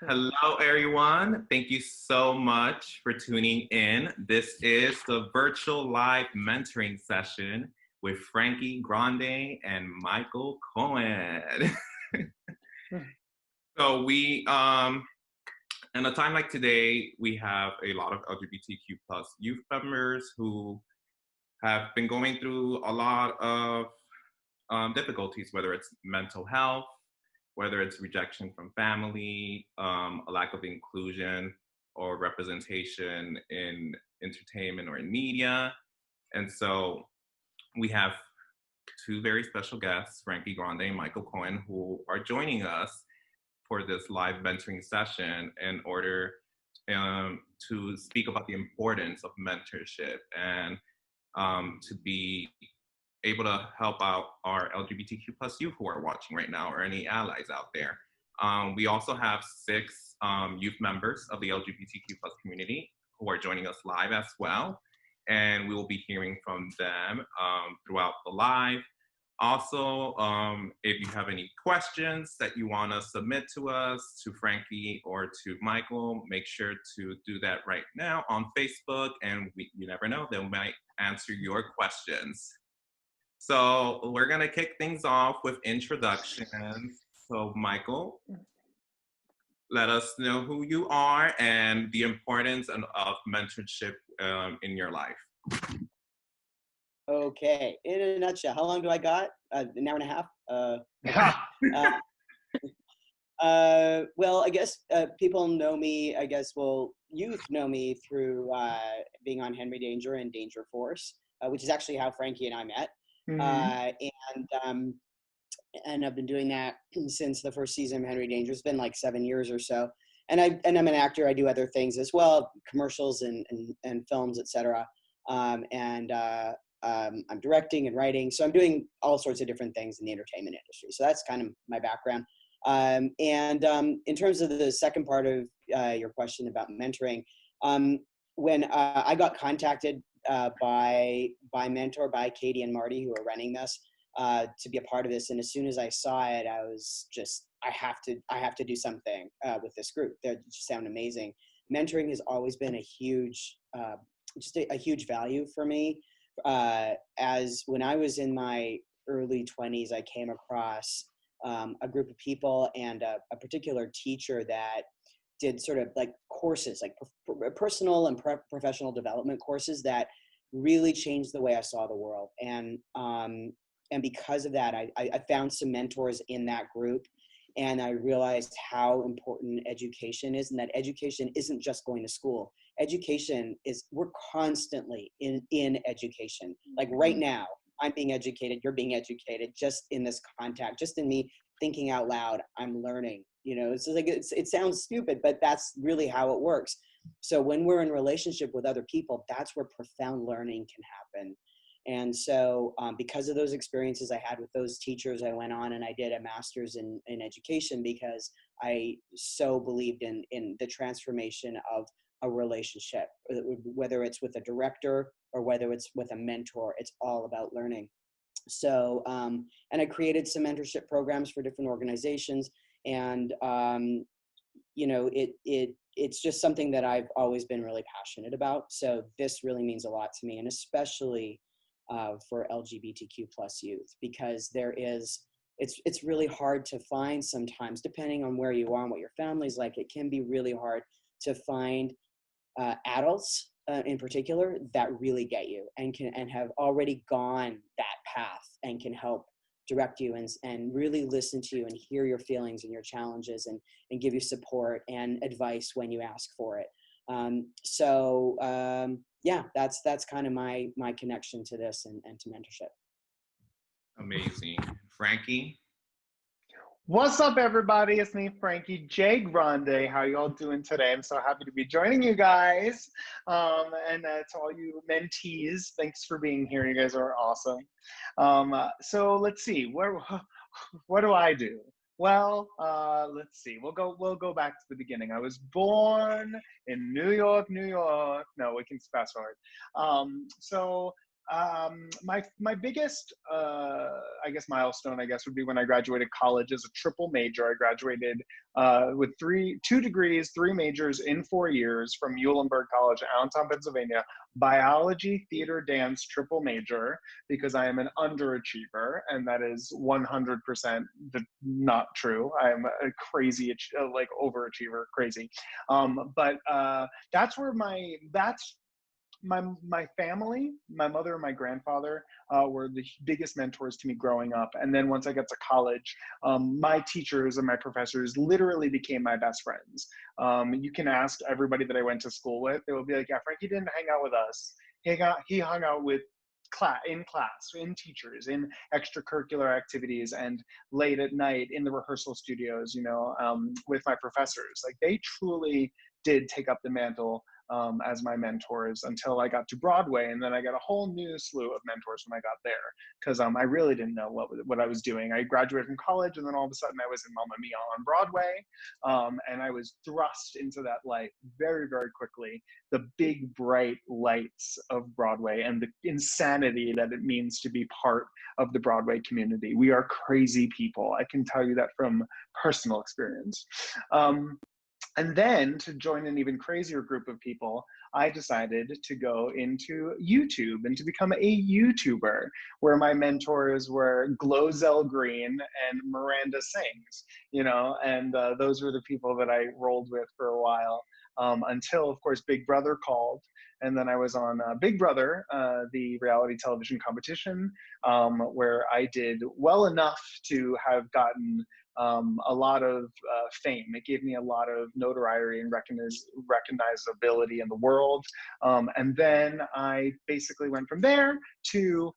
Hello, everyone. Thank you so much for tuning in. This is the virtual live mentoring session with Frankie, Grande, and Michael Cohen. So in a time like today, we have a lot of LGBTQ plus youth members who have been going through a lot of difficulties, whether it's mental health, whether it's rejection from family, a lack of inclusion or representation in entertainment or in media. And so we have two very special guests, Frankie Grande and Michael Cohen, who are joining us for this live mentoring session in order to speak about the importance of mentorship and to be able to help out our LGBTQ plus youth who are watching right now or any allies out there. We also have six youth members of the LGBTQ plus community who are joining us live as well. And we will be hearing from them throughout the live. Also, if you have any questions that you want to submit to us, to Frankie or to Michael, make sure to do that right now on Facebook, and you never know, they might answer your questions. So we're gonna kick things off with introductions. So Michael, let us know who you are and the importance of mentorship in your life. Okay, in a nutshell, how long do I got? An hour and a half? Well, I guess people know me, youth know me through being on Henry Danger and Danger Force, which is actually how Frankie and I met. And I've been doing that since the first season of Henry Danger. It's been like 7 years or so. And I'm an actor. I do other things as well, commercials and films, etc. I'm directing and writing. So I'm doing all sorts of different things in the entertainment industry. So that's kind of my background. In terms of the second part of your question about mentoring, when I got contacted by Mentor, by Katie and Marty, who are running this, to be a part of this, and as soon as I saw it, I was just, I have to do something with this group. They just sound amazing. Mentoring has always been a huge, just a huge value for me. As when I was in my early 20s, I came across a group of people and a particular teacher that did sort of like courses, like personal and professional development courses that really changed the way I saw the world. And because of that, I found some mentors in that group, and I realized how important education is, and that education isn't just going to school. Education is, we're constantly in education. Like right now, I'm being educated, you're being educated, just in this contact, just in me thinking out loud, I'm learning. You know, it's like, it sounds stupid, but that's really how it works. So when we're in relationship with other people, that's where profound learning can happen. And so because of those experiences I had with those teachers, I went on and I did a master's in education, because I so believed in the transformation of a relationship, whether it's with a director or whether it's with a mentor. It's all about learning. So, and I created some mentorship programs for different organizations, and you know, it's just something that I've always been really passionate about. So this really means a lot to me, and especially for LGBTQ plus youth, because it's really hard to find sometimes, depending on where you are and what your family's like. It can be really hard to find adults in particular that really get you and have already gone that path and can help direct you and really listen to you and hear your feelings and your challenges and give you support and advice when you ask for it. Yeah, that's kind of my connection to this and to mentorship. Amazing. Frankie? What's up, everybody? It's me, Frankie J. Grande. How y'all doing today? I'm so happy to be joining you guys. And to all you mentees, thanks for being here. You guys are awesome. So let's see, what do I do? Well, let's see. We'll go back to the beginning. I was born in New York, New York. No, we can fast forward. So My biggest, I guess, milestone, I guess, would be when I graduated college as a triple major. I graduated with two degrees, 3 majors in 4 years from Muhlenberg College in Allentown, Pennsylvania. Biology, theater, dance, triple major, because I am an underachiever, and that is 100% not true. I am a crazy, like, overachiever, crazy. But that's where my family, my mother and my grandfather were the biggest mentors to me growing up. And then once I got to college, my teachers and my professors literally became my best friends. You can ask everybody that I went to school with. They will be like, yeah, Frankie didn't hang out with us. He hung out with in teachers, in extracurricular activities, and late at night in the rehearsal studios, with my professors. Like, they truly did take up the mantle as my mentors until I got to Broadway, and then I got a whole new slew of mentors when I got there, because I really didn't know what I was doing. I graduated from college, and then all of a sudden I was in Mamma Mia on Broadway, and I was thrust into that life very, very quickly. The big, bright lights of Broadway and the insanity that it means to be part of the Broadway community. We are crazy people. I can tell you that from personal experience. And then, to join an even crazier group of people, I decided to go into YouTube and to become a YouTuber, where my mentors were Glozell Green and Miranda Sings, and those were the people that I rolled with for a while, until, of course, Big Brother called. And then I was on Big Brother, the reality television competition, where I did well enough to have gotten a lot of fame. It gave me a lot of notoriety and recognizability in the world. And then I basically went from there to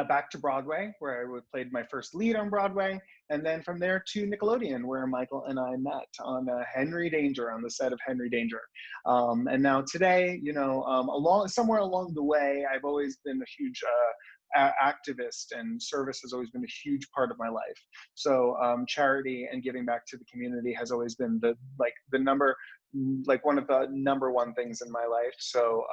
back to Broadway, where I played my first lead on Broadway. And then from there to Nickelodeon, where Michael and I met on Henry Danger, on the set of Henry Danger. And now today, somewhere along the way, I've always been a huge activist, and service has always been a huge part of my life. So charity and giving back to the community has always been one of the number one things in my life. So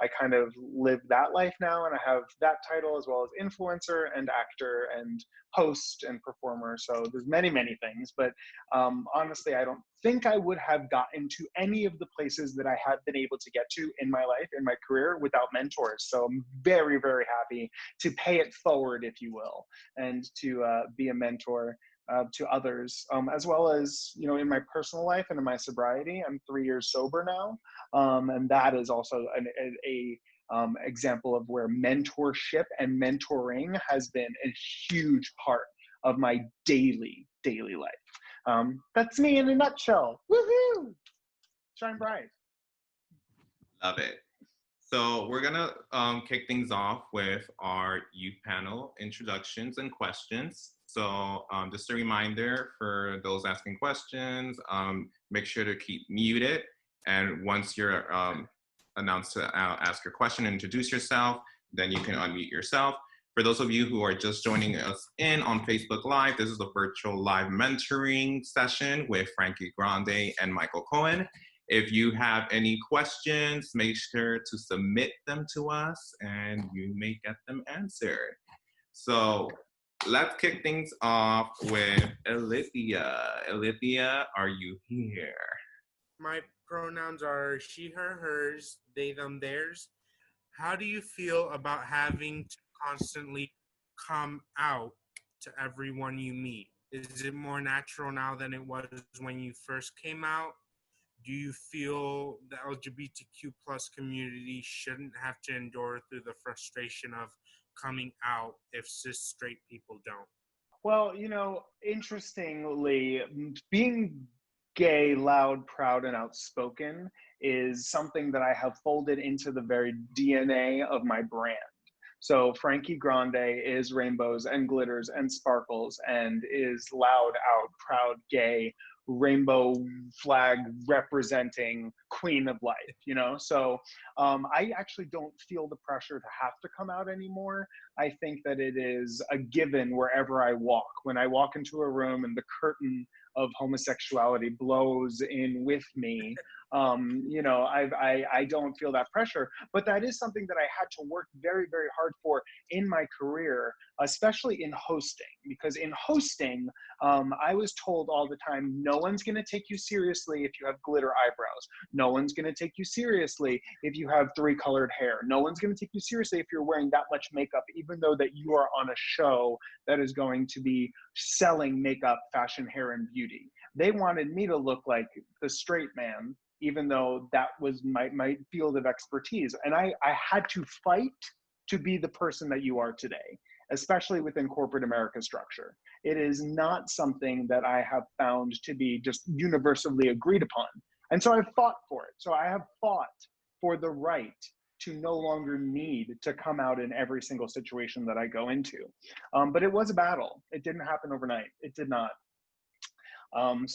I kind of live that life now, and I have that title as well as influencer and actor and host and performer. So there's many, many things, but honestly, I don't think I would have gotten to any of the places that I have been able to get to in my life, in my career, without mentors. So I'm very, very happy to pay it forward, if you will, and to be a mentor to others, as well as, in my personal life and in my sobriety. I'm 3 years sober now, and that is also a example of where mentorship and mentoring has been a huge part of my daily life. That's me in a nutshell. Woohoo! Shine bright. Love it. So we're gonna kick things off with our youth panel introductions and questions. So just a reminder for those asking questions, make sure to keep muted. And once you're announced to ask your question and introduce yourself, then you can unmute yourself. For those of you who are just joining us on Facebook Live, this is a virtual live mentoring session with Frankie, Grande, and Michael Cohen. If you have any questions, make sure to submit them to us and you may get them answered. So let's kick things off with Olivia. Olivia, are you here? My pronouns are she, her, hers, they, them, theirs. How do you feel about having to constantly come out to everyone you meet? Is it more natural now than it was when you first came out? Do you feel the LGBTQ plus community shouldn't have to endure through the frustration of coming out if cis straight people don't? Well, interestingly, being gay, loud, proud, and outspoken is something that I have folded into the very DNA of my brand. So Frankie Grande is rainbows and glitters and sparkles and is loud, out, proud, gay, rainbow flag representing queen of life, So I actually don't feel the pressure to have to come out anymore. I think that it is a given wherever I walk. When I walk into a room and the curtain of homosexuality blows in with me, You know, I don't feel that pressure, but that is something that I had to work very, very hard for in my career, especially in hosting, because in hosting, I was told all the time, no one's going to take you seriously if you have glitter eyebrows. No one's going to take you seriously if you have 3-colored hair. No one's going to take you seriously if you're wearing that much makeup, even though that you are on a show that is going to be selling makeup, fashion, hair, and beauty. They wanted me to look like the straight man, even though that was my field of expertise. And I had to fight to be the person that you are today, especially within corporate America structure. It is not something that I have found to be just universally agreed upon. And so I've fought for it. So I have fought for the right to no longer need to come out in every single situation that I go into. But it was a battle. It didn't happen overnight. It did not. I'm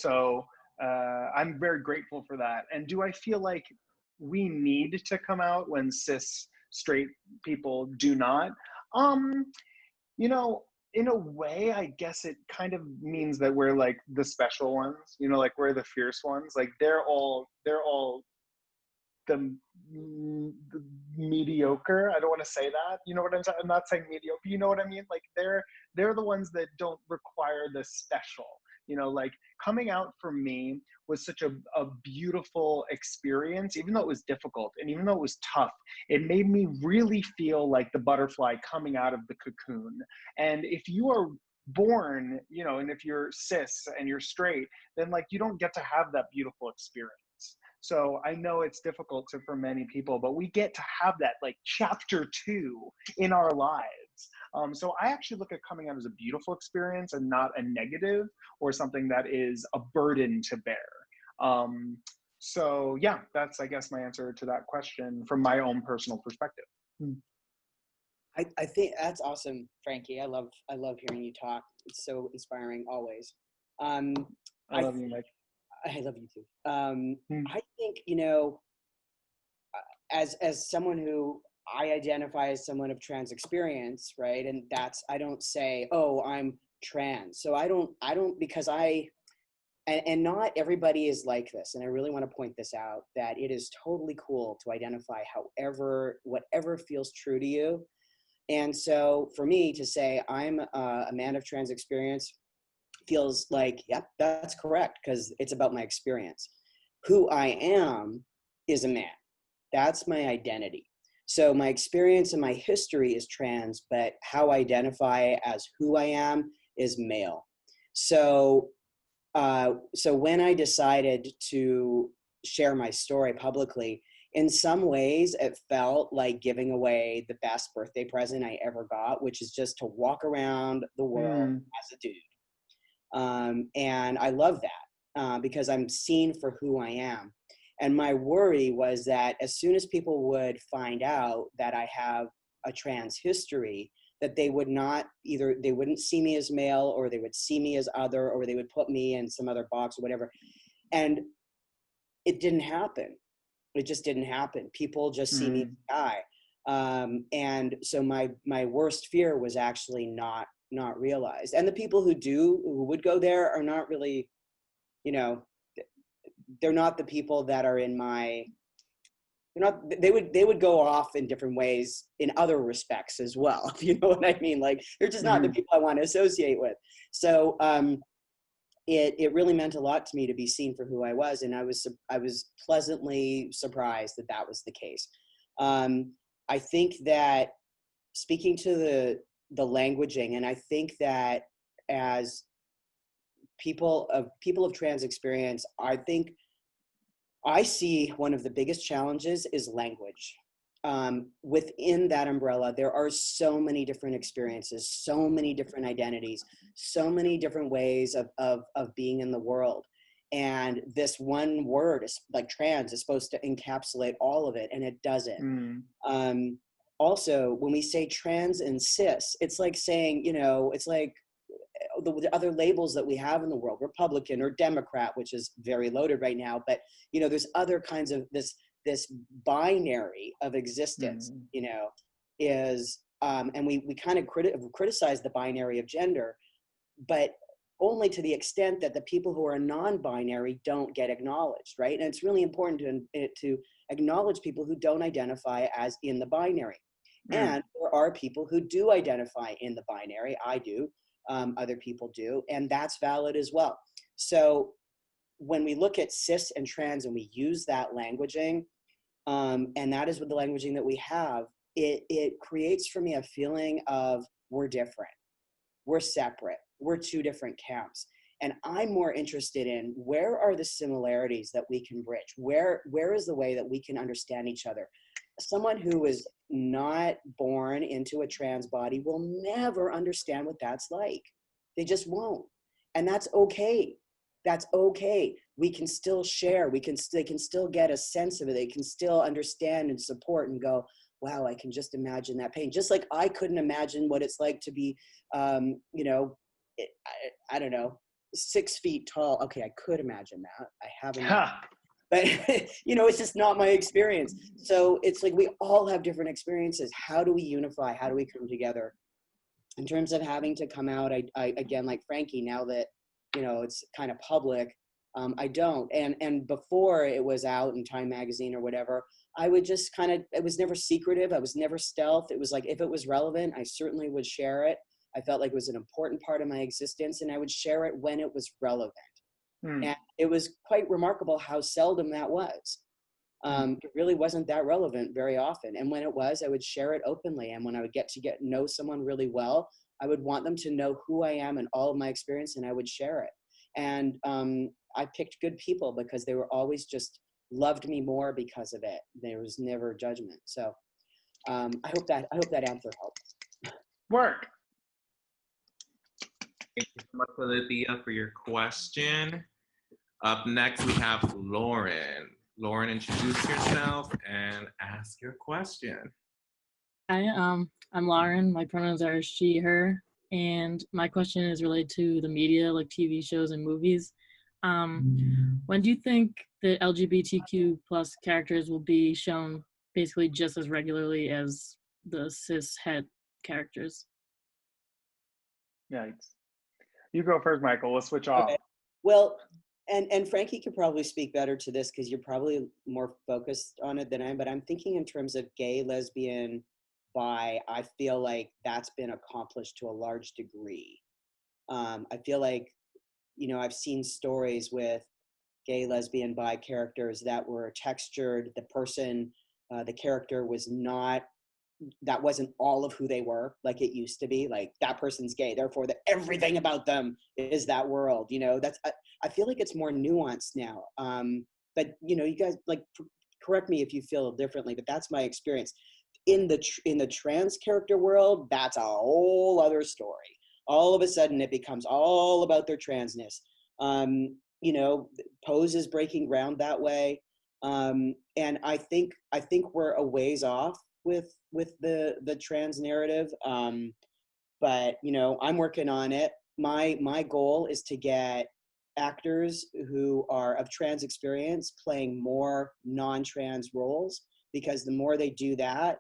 very grateful for that. And do I feel like we need to come out when cis straight people do not? You know, in a way, I guess it kind of means that we're like the special ones, you know, like we're the fierce ones. Like they're all the mediocre. I don't want to say that. You know what I'm saying? I'm not saying mediocre. You know what I mean? Like they're the ones that don't require the special. You know, like coming out for me was such a beautiful experience, even though it was difficult and even though it was tough. It made me really feel like the butterfly coming out of the cocoon. And if you are born, you know, and if you're cis and you're straight, then like you don't get to have that beautiful experience. So I know it's difficult for many people, but we get to have that like chapter 2 in our lives. So I actually look at coming out as a beautiful experience and not a negative or something that is a burden to bear. So yeah, that's, I guess, my answer to that question from my own personal perspective. I think that's awesome, Frankie. I love hearing you talk. It's so inspiring always. I love you, Mike. I love you too. I think, you know, as someone who I identify as someone of trans experience, right? And that's, I don't say, oh, I'm trans. So I don't because and not everybody is like this. And I really want to point this out, that it is totally cool to identify whatever feels true to you. And so for me to say I'm a man of trans experience feels like, yep, that's correct, because it's about my experience. Who I am is a man. That's my identity. So my experience and my history is trans, but how I identify as who I am is male. So when I decided to share my story publicly, in some ways it felt like giving away the best birthday present I ever got, which is just to walk around the world as a dude. And I love that because I'm seen for who I am. And my worry was that as soon as people would find out that I have a trans history, that they would not either, they wouldn't see me as male, or they would see me as other, or they would put me in some other box or whatever. And it didn't happen. It just didn't happen. People just see me as a guy. And so my worst fear was actually not realized. And the people who would go there are not really, you know, they're not the people that are in my, they would go off in different ways in other respects as well, if you know what I mean. Like they're just not the people I want to associate with. So it really meant a lot to me to be seen for who I was, and I was pleasantly surprised that was the case. I think that speaking to the languaging, and I think that as people of trans experience, I think I see one of the biggest challenges is language. Within that umbrella, there are so many different experiences, so many different identities, so many different ways of being in the world. And this one word, is like trans, is supposed to encapsulate all of it, and it doesn't. Also, when we say trans and cis, it's like saying, you know, it's like the other labels that we have in the world, Republican or Democrat, which is very loaded right now. But, you know, there's other kinds of this binary of existence, you know, is, and we kind of criticize the binary of gender, but only to the extent that the people who are non-binary don't get acknowledged, right? And it's really important to acknowledge people who don't identify as in the binary. And there are people who do identify in the binary. I do, other people do, and that's valid as well. So when we look at cis and trans and we use that languaging, and that is what the languaging that we have, it creates for me a feeling of we're different, we're separate, we're two different camps. And I'm more interested in where are the similarities that we can bridge? Where is the way that we can understand each other? Someone who is not born into a trans body will never understand what that's like. They just won't. And that's okay. That's okay. We can still share. They can still get a sense of it. They can still understand and support and go, wow, I can just imagine that pain. Just like I couldn't imagine what it's like to be, you know, I don't know, 6 feet tall. Okay, I could imagine that. I haven't. But, you know, it's just not my experience. So it's like we all have different experiences. How do we unify? How do we come together? In terms of having to come out, I again, like Frankie, now that, you know, it's kind of public, I don't. And before it was out in Time Magazine or whatever, I would just kind of, it was never secretive. I was never stealth. It was like, if it was relevant, I certainly would share it. I felt like it was an important part of my existence, and I would share it when it was relevant. And it was quite remarkable how seldom that was. It really wasn't that relevant very often. And when it was, I would share it openly. And when I would get to know someone really well, I would want them to know who I am and all of my experience, and I would share it. And I picked good people because they were always just loved me more because of it. There was never judgment. So I hope that answer helps. Work. Thank you so much, Olivia, for your question. Up next, we have Lauren. Lauren, introduce yourself and ask your question. Hi, I'm Lauren. My pronouns are she, her, and my question is related to the media, like TV shows and movies. When do you think the LGBTQ plus characters will be shown basically just as regularly as the cis het characters? Yikes. You go first, Michael. Let's switch off. Okay. Well, and Frankie could probably speak better to this because you're probably more focused on it than I am, but I'm thinking in terms of gay, lesbian, bi, I feel like that's been accomplished to a large degree. I feel like, you know, I've seen stories with gay, lesbian, bi characters that were textured. The person, the character was not, that wasn't all of who they were like it used to be. Like that person's gay, therefore everything about them is that world. You know, that's, I feel like it's more nuanced now. But you know, you guys like correct me if you feel differently, but that's my experience. In the trans character world, that's a whole other story. All of a sudden, it becomes all about their transness. You know, Pose is breaking ground that way, and I think we're a ways off with the trans narrative. But you know, I'm working on it. My goal is to get actors who are of trans experience playing more non-trans roles, because the more they do that,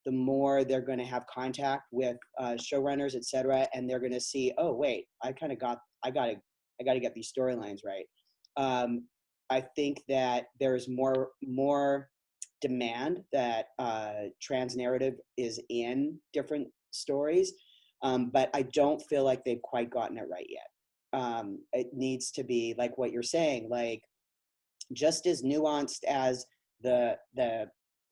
the more they're going to have contact with showrunners, et cetera, and they're going to see, oh wait, I got to get these storylines right. I think that there's more demand that trans narrative is in different stories, but I don't feel like they've quite gotten it right yet. It needs to be like what you're saying, like just as nuanced as the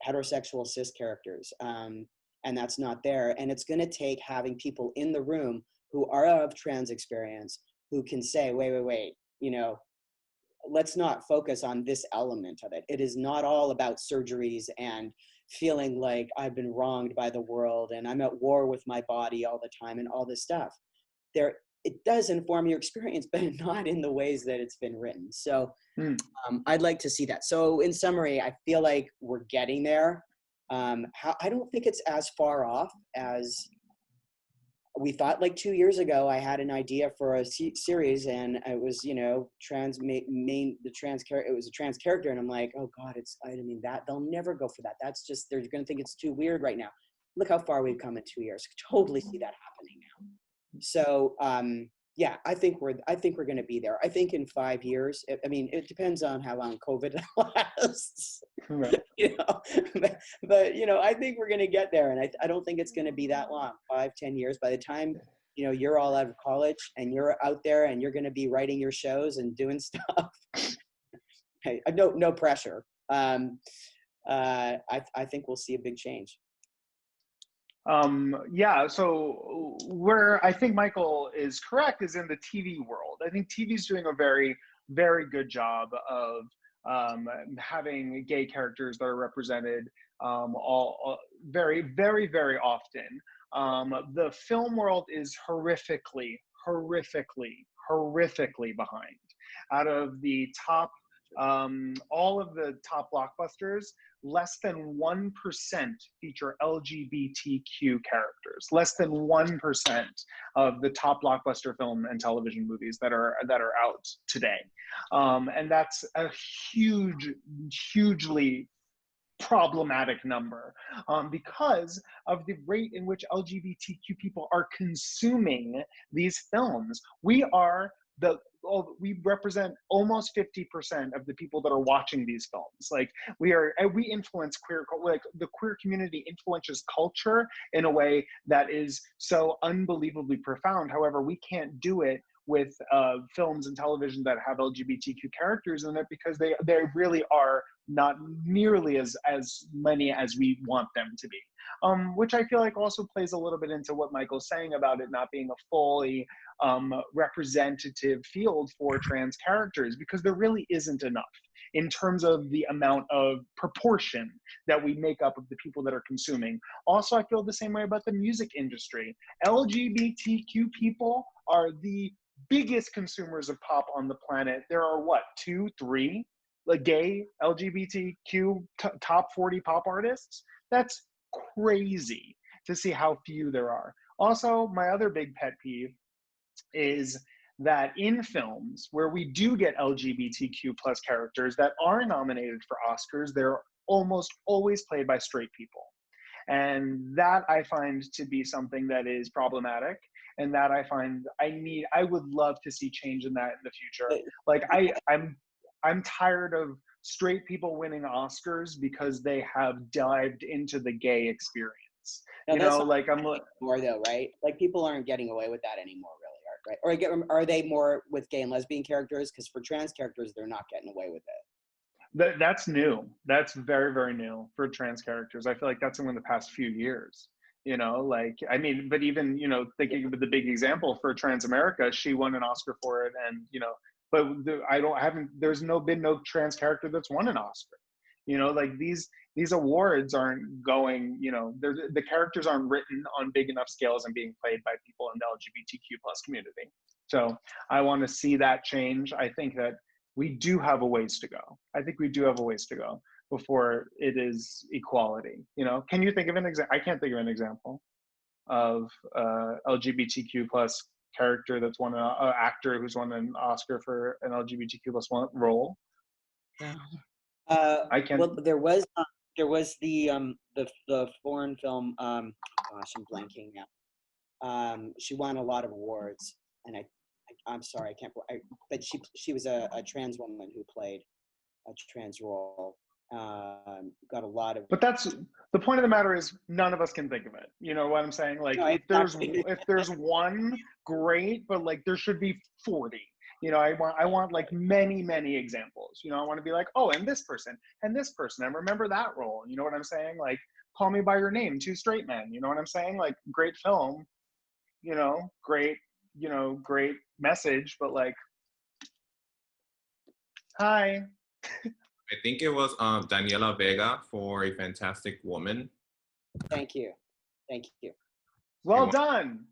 heterosexual cis characters, and that's not there. And it's going to take having people in the room who are of trans experience who can say, wait, you know, let's not focus on this element of it. It is not all about surgeries and feeling like I've been wronged by the world and I'm at war with my body all the time and all this stuff. It does inform your experience, but not in the ways that it's been written. So I'd like to see that. So in summary, I feel like we're getting there. I don't think it's as far off as we thought. Like 2 years ago, I had an idea for a series, and it was, you know, it was a trans character, and I'm like, oh God, that they'll never go for that. That's just, they're going to think it's too weird right now. Look how far we've come in 2 years. Totally see that happening now. So yeah, I think we're going to be there. I think in 5 years, I mean, it depends on how long COVID lasts, Right. you know, but you know, I think we're going to get there. And I don't think it's going to be that long, 5, 10 years. By the time, you know, you're all out of college and you're out there and you're going to be writing your shows and doing stuff. Hey, no pressure. I think we'll see a big change. Yeah, so where I think Michael is correct is in the TV world. I think TV is doing a very, very good job of having gay characters that are represented all very, very, very often. The film world is horrifically behind. Out of the top, all of the top blockbusters, less than 1% feature LGBTQ characters. Less than 1% of the top blockbuster film and television movies that are out today, and that's a hugely problematic number, because of the rate in which LGBTQ people are consuming these films. We represent almost 50% of the people that are watching these films. Like we influence like the queer community influences culture in a way that is so unbelievably profound. However, we can't do it with films and television that have LGBTQ characters in it, because they really are not nearly as many as we want them to be. Which I feel like also plays a little bit into what Michael's saying about it not being a fully representative field for trans characters, because there really isn't enough in terms of the amount of proportion that we make up of the people that are consuming. Also, I feel the same way about the music industry. LGBTQ people are the biggest consumers of pop on the planet. There are what, 2, 3 like gay LGBTQ top 40 pop artists? That's crazy to see how few there are. Also, my other big pet peeve is that in films where we do get LGBTQ plus characters that are nominated for Oscars, they're almost always played by straight people. And that I find to be something that is problematic, and that I find I would love to see change in that in the future. Like I'm tired of straight people winning Oscars because they have dived into the gay experience. No, you know, like I'm more though, right? Like people aren't getting away with that anymore, really, right? Or are they more with gay and lesbian characters? Because for trans characters, they're not getting away with it. That's new. That's very, very new for trans characters. I feel like that's in the past few years. You know, like, I mean, but even, you know, thinking of the big example for Trans America, she won an Oscar for it, and, you know, but there's been no trans character that's won an Oscar. You know, like these awards aren't going, you know, the characters aren't written on big enough scales and being played by people in the LGBTQ plus community. So I want to see that change. I think that we do have a ways to go. I think we do have a ways to go before it is equality. You know, can you think of an example? I can't think of an example of LGBTQ plus character that's won an actor who's won an Oscar for an LGBTQ plus one role. Yeah. I can. Well, there was the foreign film. Gosh, I'm blanking now. She won a lot of awards, and I'm sorry, I can't. But she was a trans woman who played a trans role. Got a lot of. But that's the point of the matter is none of us can think of it. You know what I'm saying? Like no, if there's one, great, but like there should be 40. You know, I want like many examples. You know, I want to be like, oh, and this person, and remember that role. You know what I'm saying? Like Call Me by Your Name, 2 straight men. You know what I'm saying? Like great film. You know, great message, but like, hi. I think it was Daniela Vega for A Fantastic Woman. Thank you. Well done.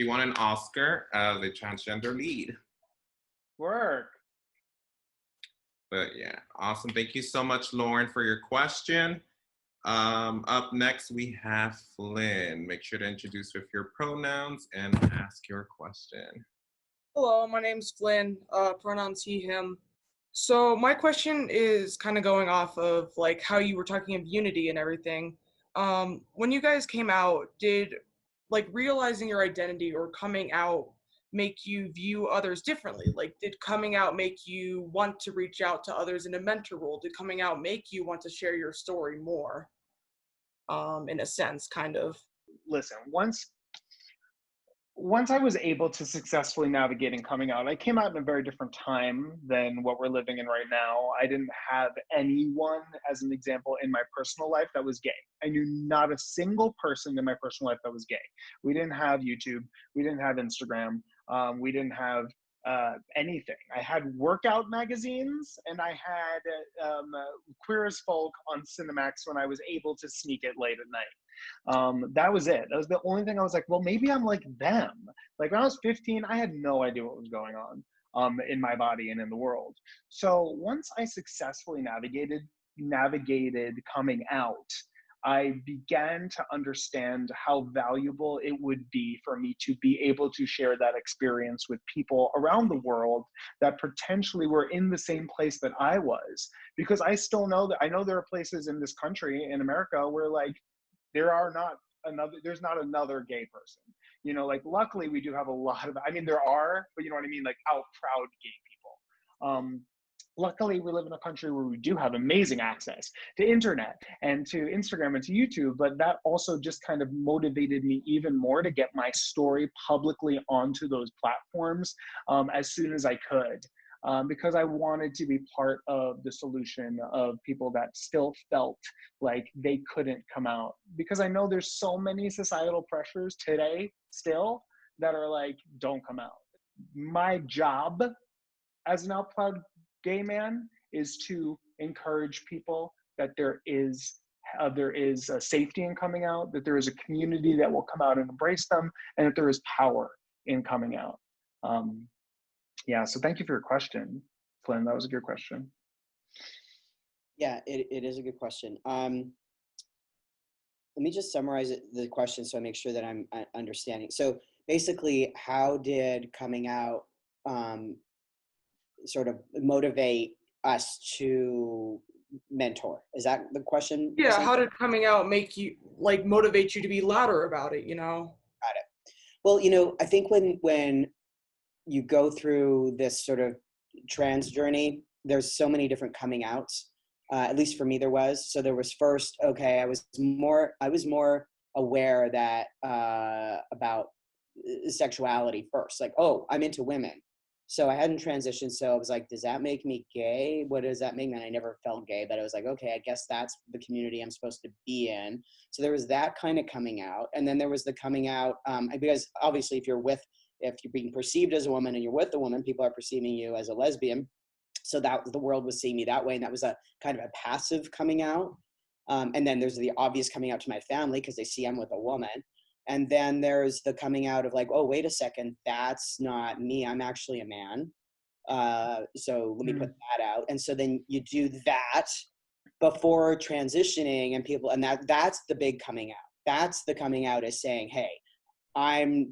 She won an Oscar as a transgender lead. Work. But yeah, awesome. Thank you so much, Lauren, for your question. Up next, we have Flynn. Make sure to introduce with your pronouns and ask your question. Hello, my name's Flynn, pronouns he, him. So my question is kind of going off of like how you were talking of unity and everything. When you guys came out, did like realizing your identity or coming out make you view others differently? Like, did coming out make you want to reach out to others in a mentor role? Did coming out make you want to share your story more? In a sense, kind of. Listen, once I was able to successfully navigate and coming out, I came out in a very different time than what we're living in right now. I didn't have anyone, as an example, in my personal life that was gay. I knew not a single person in my personal life that was gay. We didn't have YouTube. We didn't have Instagram. We didn't have anything. I had workout magazines, and I had Queer as Folk on Cinemax when I was able to sneak it late at night. That was it. That was the only thing I was like, well, maybe I'm like them. Like when I was 15, I had no idea what was going on in my body and in the world. So once I successfully navigated coming out, I began to understand how valuable it would be for me to be able to share that experience with people around the world that potentially were in the same place that I was. Because I still know that I know there are places in this country, in America, where like there's not another gay person. You know, like luckily we do have a lot of, I mean, there are, but you know what I mean? Like out proud gay people. Luckily, we live in a country where we do have amazing access to internet and to Instagram and to YouTube, but that also just kind of motivated me even more to get my story publicly onto those platforms as soon as I could, because I wanted to be part of the solution of people that still felt like they couldn't come out. Because I know there's so many societal pressures today still that are like, don't come out. My job as an out proud gay man is to encourage people that there is a safety in coming out, that there is a community that will come out and embrace them, and that there is power in coming out. Yeah, so thank you for your question, Flynn. That was a good question. Yeah, it is a good question. Let me just summarize the question so I make sure that I'm understanding. So basically, how did coming out sort of motivate us to mentor? Is that the question? Yeah, how did coming out make you, like, motivate you to be louder about it, you know? Got it. Well, you know, I think when you go through this sort of trans journey, there's so many different coming outs. At least for me, there was. So there was first, okay, I was more aware that about sexuality first. Like, oh, I'm into women. So I hadn't transitioned. So I was like, does that make me gay? What does that mean? And I never felt gay, but I was like, okay, I guess that's the community I'm supposed to be in. So there was that kind of coming out. And then there was the coming out, because obviously if you're being perceived as a woman and you're with a woman, people are perceiving you as a lesbian. So that the world was seeing me that way. And that was a kind of a passive coming out. And then there's the obvious coming out to my family because they see I'm with a woman. And then there's the coming out of like, oh, wait a second, that's not me. I'm actually a man. So let me put that out. And so then you do that before transitioning, and people, and that's the big coming out. That's the coming out, is saying, hey,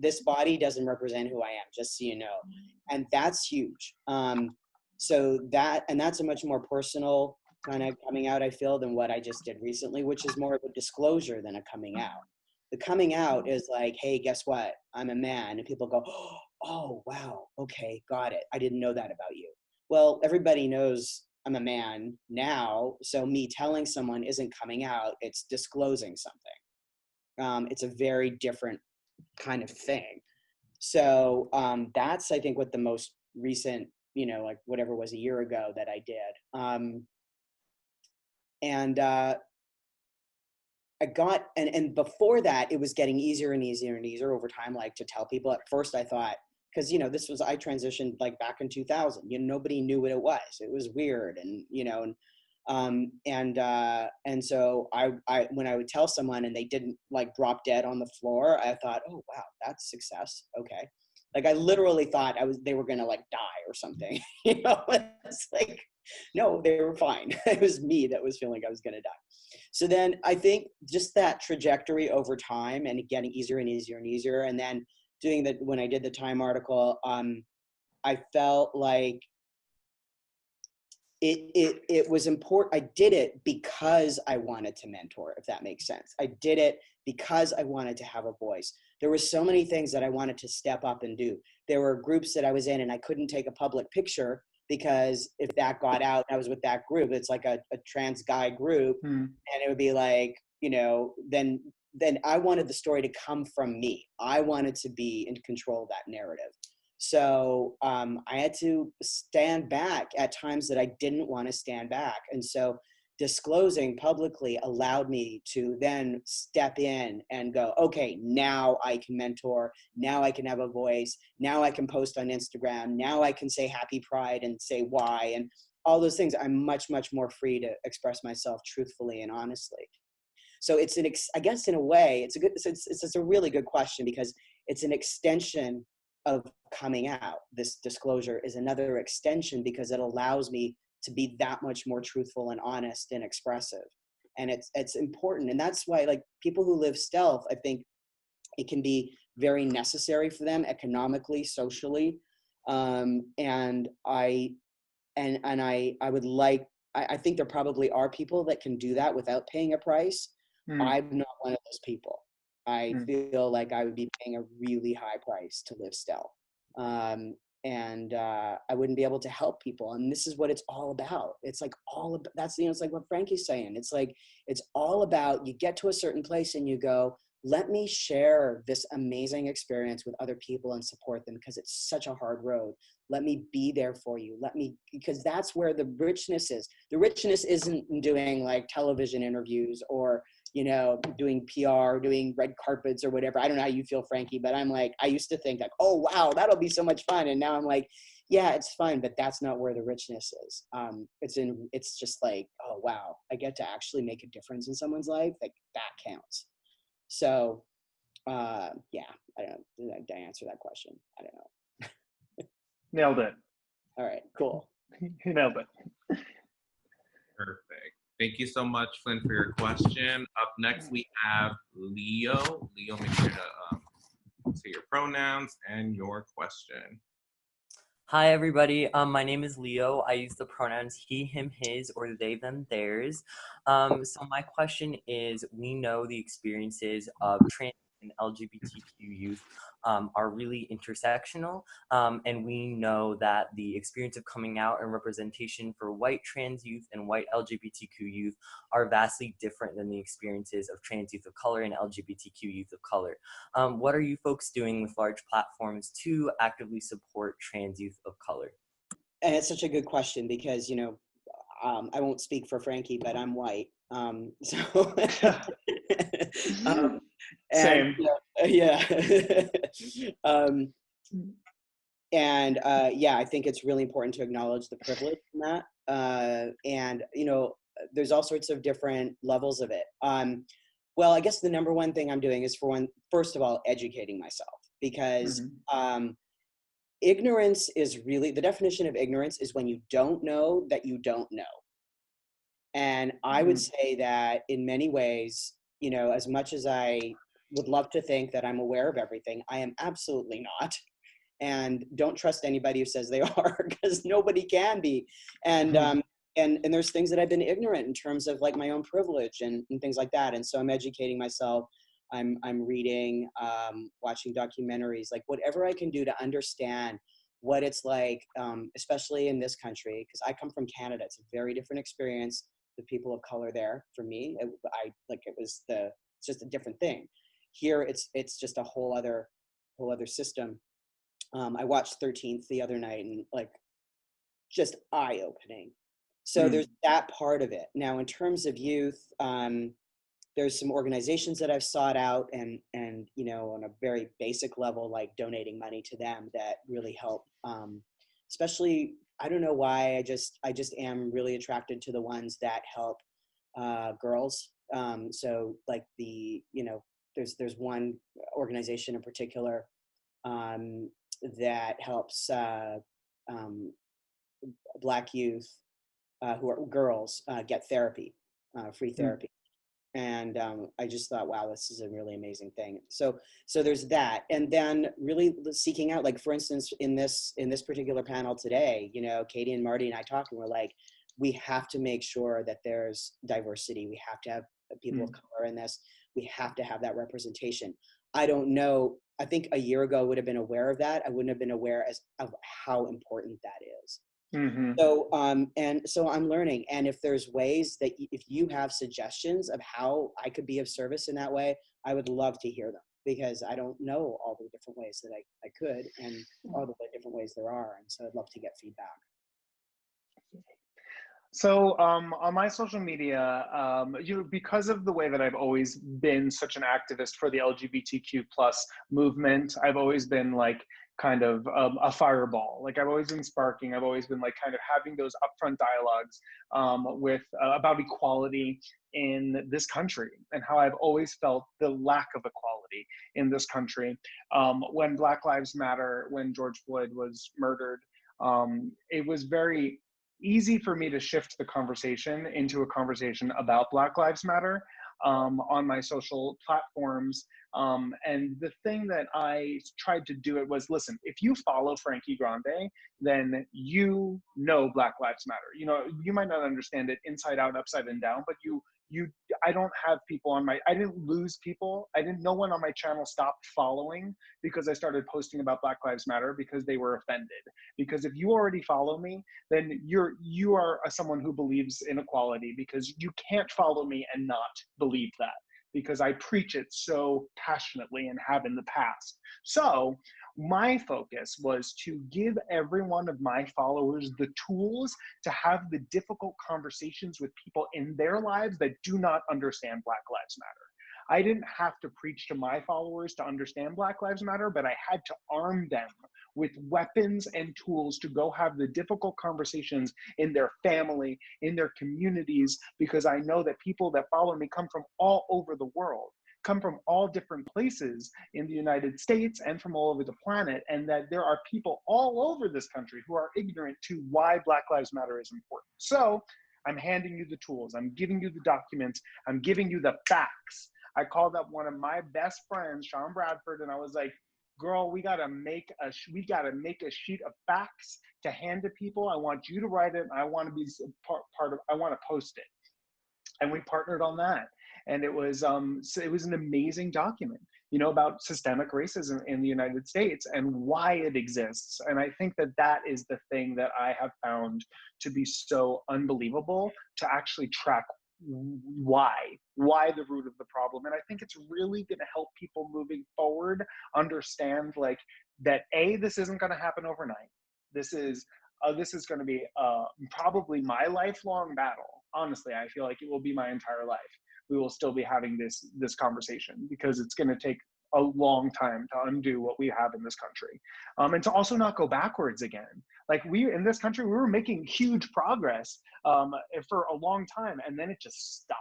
this body doesn't represent who I am, just so you know. And that's huge. So that's a much more personal kind of coming out, I feel, than what I just did recently, which is more of a disclosure than a coming out. The coming out is like, hey, guess what? I'm a man. And people go, oh, wow, okay, got it. I didn't know that about you. Well, everybody knows I'm a man now. So me telling someone isn't coming out, it's disclosing something. It's a very different kind of thing. So that's, I think, what the most recent, like whatever was a year ago that I did. I got, and before that, it was getting easier and easier and easier over time, like to tell people. At first I thought, because, I transitioned like back in 2000, nobody knew what it was. It was weird. And so I when I would tell someone and they didn't like drop dead on the floor, I thought, oh, wow, that's success. Okay. Like I literally thought they were going to like die or something, it's like, no, they were fine. It was me that was feeling I was going to die. So then I think just that trajectory over time and getting easier and easier and easier. And then doing that, when I did the Time article, I felt like it was important. I did it because I wanted to mentor, if that makes sense. I did it because I wanted to have a voice. There were so many things that I wanted to step up and do. There were groups that I was in and I couldn't take a public picture because if that got out, I was with that group. It's like a trans guy group, and it would be like, then I wanted the story to come from me. I wanted to be in control of that narrative. So I had to stand back at times that I didn't want to stand back. And so disclosing publicly allowed me to then step in and go, okay, now I can mentor. Now I can have a voice. Now I can post on Instagram. Now I can say happy Pride and say why and all those things. I'm much, much more free to express myself truthfully and honestly. So it's I guess in a way, it's a really good question because it's an extension of coming out. This disclosure is another extension because it allows me to be that much more truthful and honest and expressive. And it's important. And that's why, like, people who live stealth, I think it can be very necessary for them economically, socially. And I think there probably are people that can do that without paying a price. I'm not one of those people. I feel like I would be paying a really high price to live stealth. And I wouldn't be able to help people. And this is what it's all about. It's like all about, that's, it's like what Frankie's saying. It's like, it's all about, you get to a certain place and you go, let me share this amazing experience with other people and support them because it's such a hard road. Let me be there for you. Because that's where the richness is. The richness isn't doing like television interviews or, doing PR, doing red carpets or whatever. I don't know how you feel, Frankie, but I'm like, I used to think like, oh, wow, that'll be so much fun. And now I'm like, yeah, it's fun, but that's not where the richness is. It's just like, oh, wow, I get to actually make a difference in someone's life. Like that counts. So, yeah, I don't know. Did I answer that question? I don't know. Nailed it. All right, cool. You nailed it. Perfect. Thank you so much, Flynn, for your question. Up next, we have Leo. Leo, make sure to say your pronouns and your question. Hi, everybody. My name is Leo. I use the pronouns he, him, his, or they, them, theirs. So my question is, we know the experiences of trans and LGBTQ youth are really intersectional. And we know that the experience of coming out and representation for white trans youth and white LGBTQ youth are vastly different than the experiences of trans youth of color and LGBTQ youth of color. What are you folks doing with large platforms to actively support trans youth of color? And it's such a good question because, I won't speak for Frankie, but I'm white. Same. Yeah. I think it's really important to acknowledge the privilege in that. There's all sorts of different levels of it. Well, I guess the number one thing I'm doing is first of all, educating myself because ignorance is really, the definition of ignorance is when you don't know that you don't know. And I would say that in many ways, as much as I would love to think that I'm aware of everything, I am absolutely not. And don't trust anybody who says they are because nobody can be. And there's things that I've been ignorant in terms of like my own privilege and things like that. And so I'm educating myself. I'm reading, watching documentaries, like whatever I can do to understand what it's like, especially in this country, because I come from Canada. It's a very different experience. The people of color there, for me, it's just a different thing. Here, it's just a whole other system. I watched 13th the other night and like just eye-opening. So there's that part of it. Now, in terms of youth, there's some organizations that I've sought out and on a very basic level, like donating money to them that really help, especially, I don't know why, I just am really attracted to the ones that help girls. So like there's one organization in particular that helps Black youth who are girls get therapy, free therapy. And I just thought, wow, this is a really amazing thing. So there's that. And then really seeking out, like, for instance, in this particular panel today, Katie and Marty and I talked and we're like, we have to make sure that there's diversity. We have to have people of color in this. We have to have that representation. I don't know. I think a year ago I would have been aware of that. I wouldn't have been aware of how important that is. So, and so I'm learning. And if there's ways that if you have suggestions of how I could be of service in that way, I would love to hear them, because I don't know all the different ways that I could, and all the different ways there are. And so I'd love to get feedback. So on my social media, because of the way that I've always been such an activist for the LGBTQ plus movement, I've always been like kind of a fireball. Like I've always been sparking. I've always been like kind of having those upfront dialogues with about equality in this country, and how I've always felt the lack of equality in this country. When Black Lives Matter, when George Floyd was murdered, it was very easy for me to shift the conversation into a conversation about Black Lives Matter on my social platforms. And the thing that I tried to do it was, listen, if you follow Frankie Grande, then you know Black Lives Matter. You know, you might not understand it inside out, upside and down, but I don't have people on I didn't lose people. No one on my channel stopped following because I started posting about Black Lives Matter because they were offended. Because if you already follow me, then you are someone who believes in equality, because you can't follow me and not believe that, because I preach it so passionately and have in the past. So my focus was to give every one of my followers the tools to have the difficult conversations with people in their lives that do not understand Black Lives Matter. I didn't have to preach to my followers to understand Black Lives Matter, but I had to arm them with weapons and tools to go have the difficult conversations in their family, in their communities, because I know that people that follow me come from all over the world, come from all different places in the United States and from all over the planet, and that there are people all over this country who are ignorant to why Black Lives Matter is important. So I'm handing you the tools, I'm giving you the documents, I'm giving you the facts. I called up one of my best friends, Sean Bradford, and I was like, girl, we gotta make a sheet of facts to hand to people. I want you to write it, and I want to be part of. I want to post it, and we partnered on that. And it was an amazing document, you know, about systemic racism in the United States and why it exists. And I think that that is the thing that I have found to be so unbelievable, to actually track why the root of the problem. And I think it's really going to help people moving forward understand, like, that this isn't going to happen overnight. This is going to be probably my lifelong battle. Honestly, I feel like it will be my entire life. We will still be having this conversation, because it's going to take a long time to undo what we have in this country, and to also not go backwards again. Like, in this country, we were making huge progress for a long time, and then it just stopped.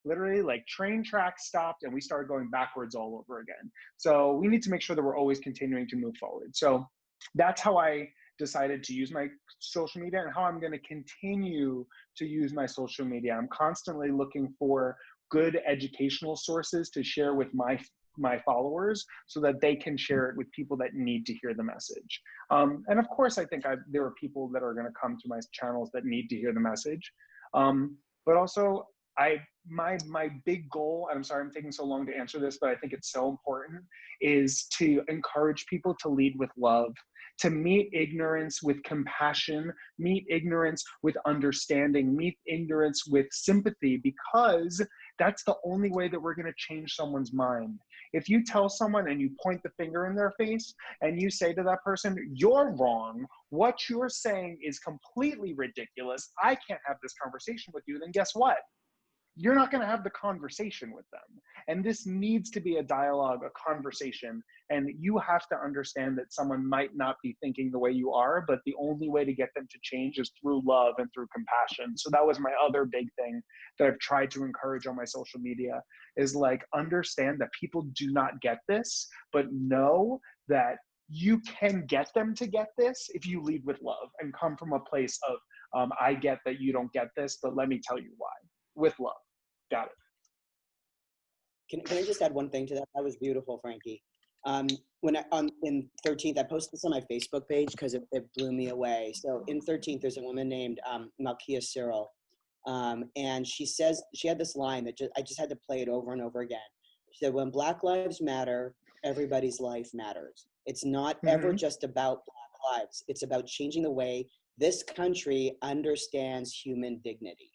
Literally, like, train tracks stopped, and we started going backwards all over again. So we need to make sure that we're always continuing to move forward. So that's how I decided to use my social media, and how I'm going to continue to use my social media. I'm constantly looking for good educational sources to share with my followers, so that they can share it with people that need to hear the message. And of course, I think there are people that are going to come to my channels that need to hear the message. But also, my big goal, and I'm sorry I'm taking so long to answer this, but I think it's so important, is to encourage people to lead with love, to meet ignorance with compassion, meet ignorance with understanding, meet ignorance with sympathy, because that's the only way that we're going to change someone's mind. If you tell someone and you point the finger in their face and you say to that person, you're wrong, what you're saying is completely ridiculous, I can't have this conversation with you, then guess what? You're not going to have the conversation with them. And this needs to be a dialogue, a conversation. And you have to understand that someone might not be thinking the way you are, but the only way to get them to change is through love and through compassion. So that was my other big thing that I've tried to encourage on my social media, is like, understand that people do not get this, but know that you can get them to get this if you lead with love and come from a place of, I get that you don't get this, but let me tell you why. With love. Got it. Can I just add one thing to that? That was beautiful, Frankie. When in 13th, I posted this on my Facebook page because it blew me away. So in 13th, there's a woman named Malkia Cyril, and she had this line that I just had to play it over and over again. She said, "When Black lives matter, everybody's life matters. It's not ever just about Black lives. It's about changing the way this country understands human dignity."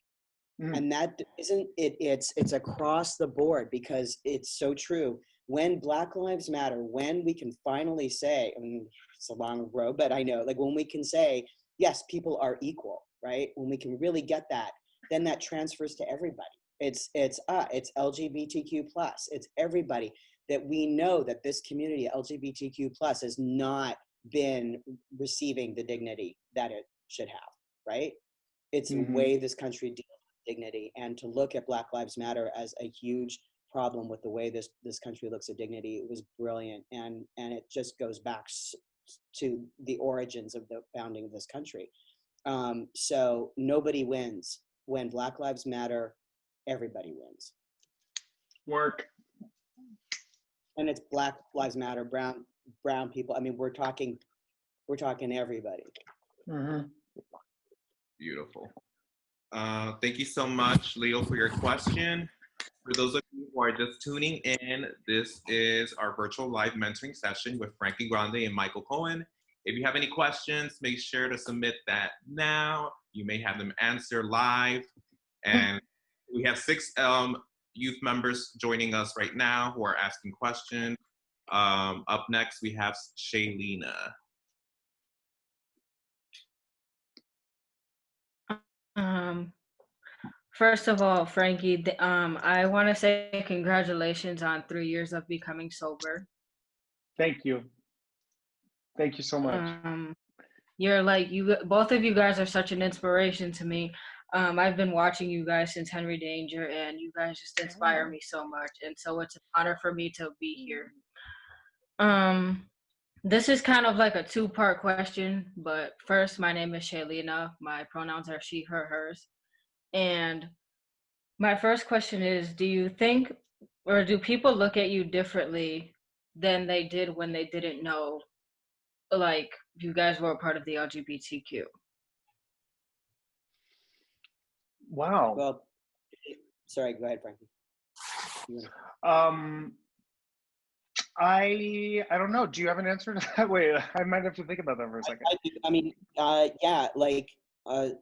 And that isn't it. It's across the board, because it's so true. When Black lives matter, when we can finally say, I mean, it's a long road, but I know, like when we can say, yes, people are equal, right? When we can really get that, then that transfers to everybody. It's LGBTQ plus. It's everybody, that we know that this community, LGBTQ plus, has not been receiving the dignity that it should have, right? It's the way this country deals with dignity, and to look at Black Lives Matter as a huge problem with the way this country looks at dignity, it was brilliant, and it just goes back to the origins of the founding of this country. So nobody wins. When Black Lives Matter, everybody wins. Work. And it's Black Lives Matter, brown people. I mean, we're talking everybody. Beautiful. Thank you so much, Leo, for your question. For those of you who are just tuning in, this is our virtual live mentoring session with Frankie Grande and Michael Cohen. If you have any questions, make sure to submit that now. You may have them answer live. And we have 6 youth members joining us right now who are asking questions. Up next, we have Shaylina. First of all, Frankie, I want to say congratulations on 3 years of becoming sober. Thank you. Thank you so much. You're like, both of you guys are such an inspiration to me. I've been watching you guys since Henry Danger, and you guys just inspire me so much. And so it's an honor for me to be here. This is kind of like a 2-part question, but first, my name is Shaylina. My pronouns are she, her, hers. And my first question is, do you think, or do people look at you differently than they did when they didn't know, like, you guys were a part of the LGBTQ? Wow. Well, sorry, go ahead, Frankie. I don't know. Do you have an answer to that? Wait, I might have to think about that for a second. I mean, yeah, like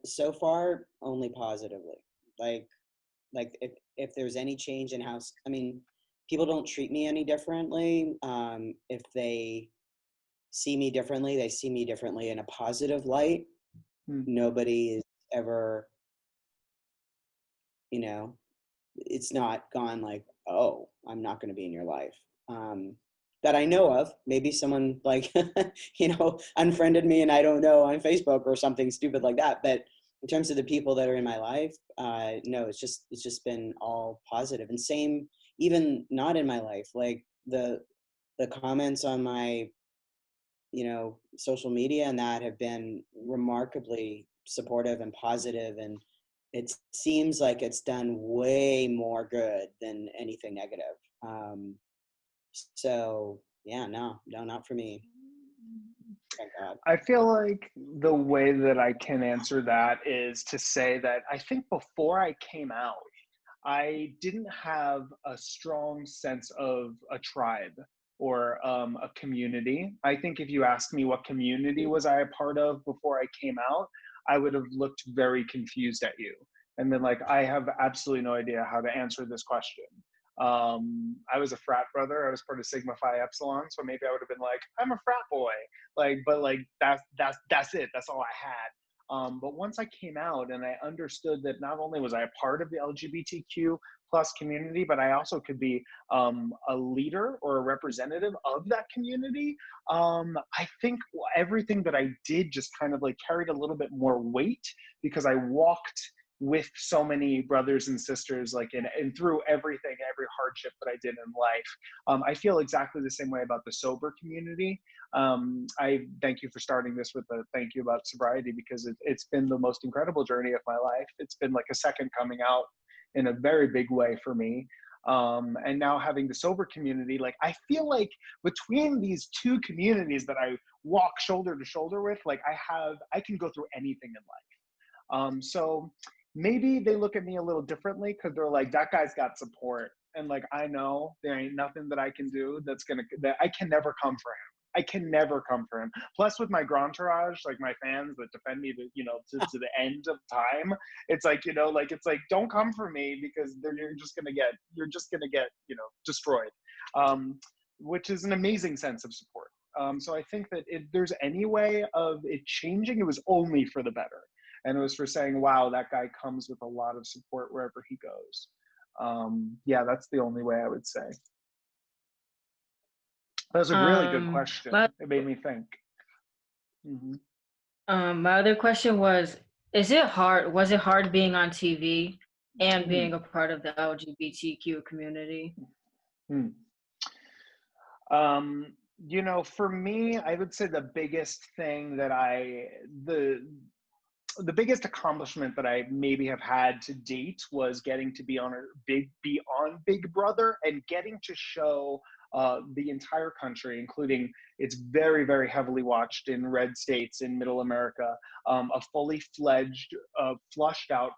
so far only positively. Like if there's any change in how, I mean, people don't treat me any differently. If they see me differently, they see me differently in a positive light. Nobody is ever, you know, it's not gone like, oh, I'm not going to be in your life. That I know of. Maybe someone like, you know, unfriended me and I don't know on Facebook or something stupid like that. But in terms of the people that are in my life, no, it's just been all positive. And same, even not in my life, like the comments on my, you know, social media and that have been remarkably supportive and positive, and it seems like it's done way more good than anything negative. So yeah, no, not for me. Thank God. I feel like the way that I can answer that is to say that I think before I came out, I didn't have a strong sense of a tribe or a community. I think if you asked me what community was I a part of before I came out, I would have looked very confused at you and been like, I have absolutely no idea how to answer this question. I was a frat brother. I was part of Sigma Phi Epsilon, so maybe I would have been like, I'm a frat boy, like, but like that's it. That's all I had. But once I came out and I understood that not only was I a part of the LGBTQ plus community, but I also could be a leader or a representative of that community. I think everything that I did just kind of like carried a little bit more weight because I walked with so many brothers and sisters, like and through everything, every hardship that I did in life. I feel exactly the same way about the sober community. I thank you for starting this with a thank you about sobriety, because it's been the most incredible journey of my life. It's been like a second coming out in a very big way for me. And now having the sober community, like I feel like between these two communities that I walk shoulder to shoulder with, like I can go through anything in life. So maybe they look at me a little differently because they're like, that guy's got support. And like, I know there ain't nothing that I can do that I can never come for him. I can never come for him. Plus with my entourage, like my fans that defend me to the end of time, it's like, it's like, don't come for me because you're just gonna get, destroyed. Which is an amazing sense of support. So I think that if there's any way of it changing, it was only for the better. And it was for saying, wow, that guy comes with a lot of support wherever he goes. Yeah, that's the only way I would say. That was a really good question. It made me think. My other question was it hard being on TV and being a part of the LGBTQ community? For me, I would say the biggest thing that the biggest accomplishment that I maybe have had to date was getting to be on Big Brother and getting to show the entire country, including it's very, very heavily watched in red states in Middle America, a fully fledged, flushed out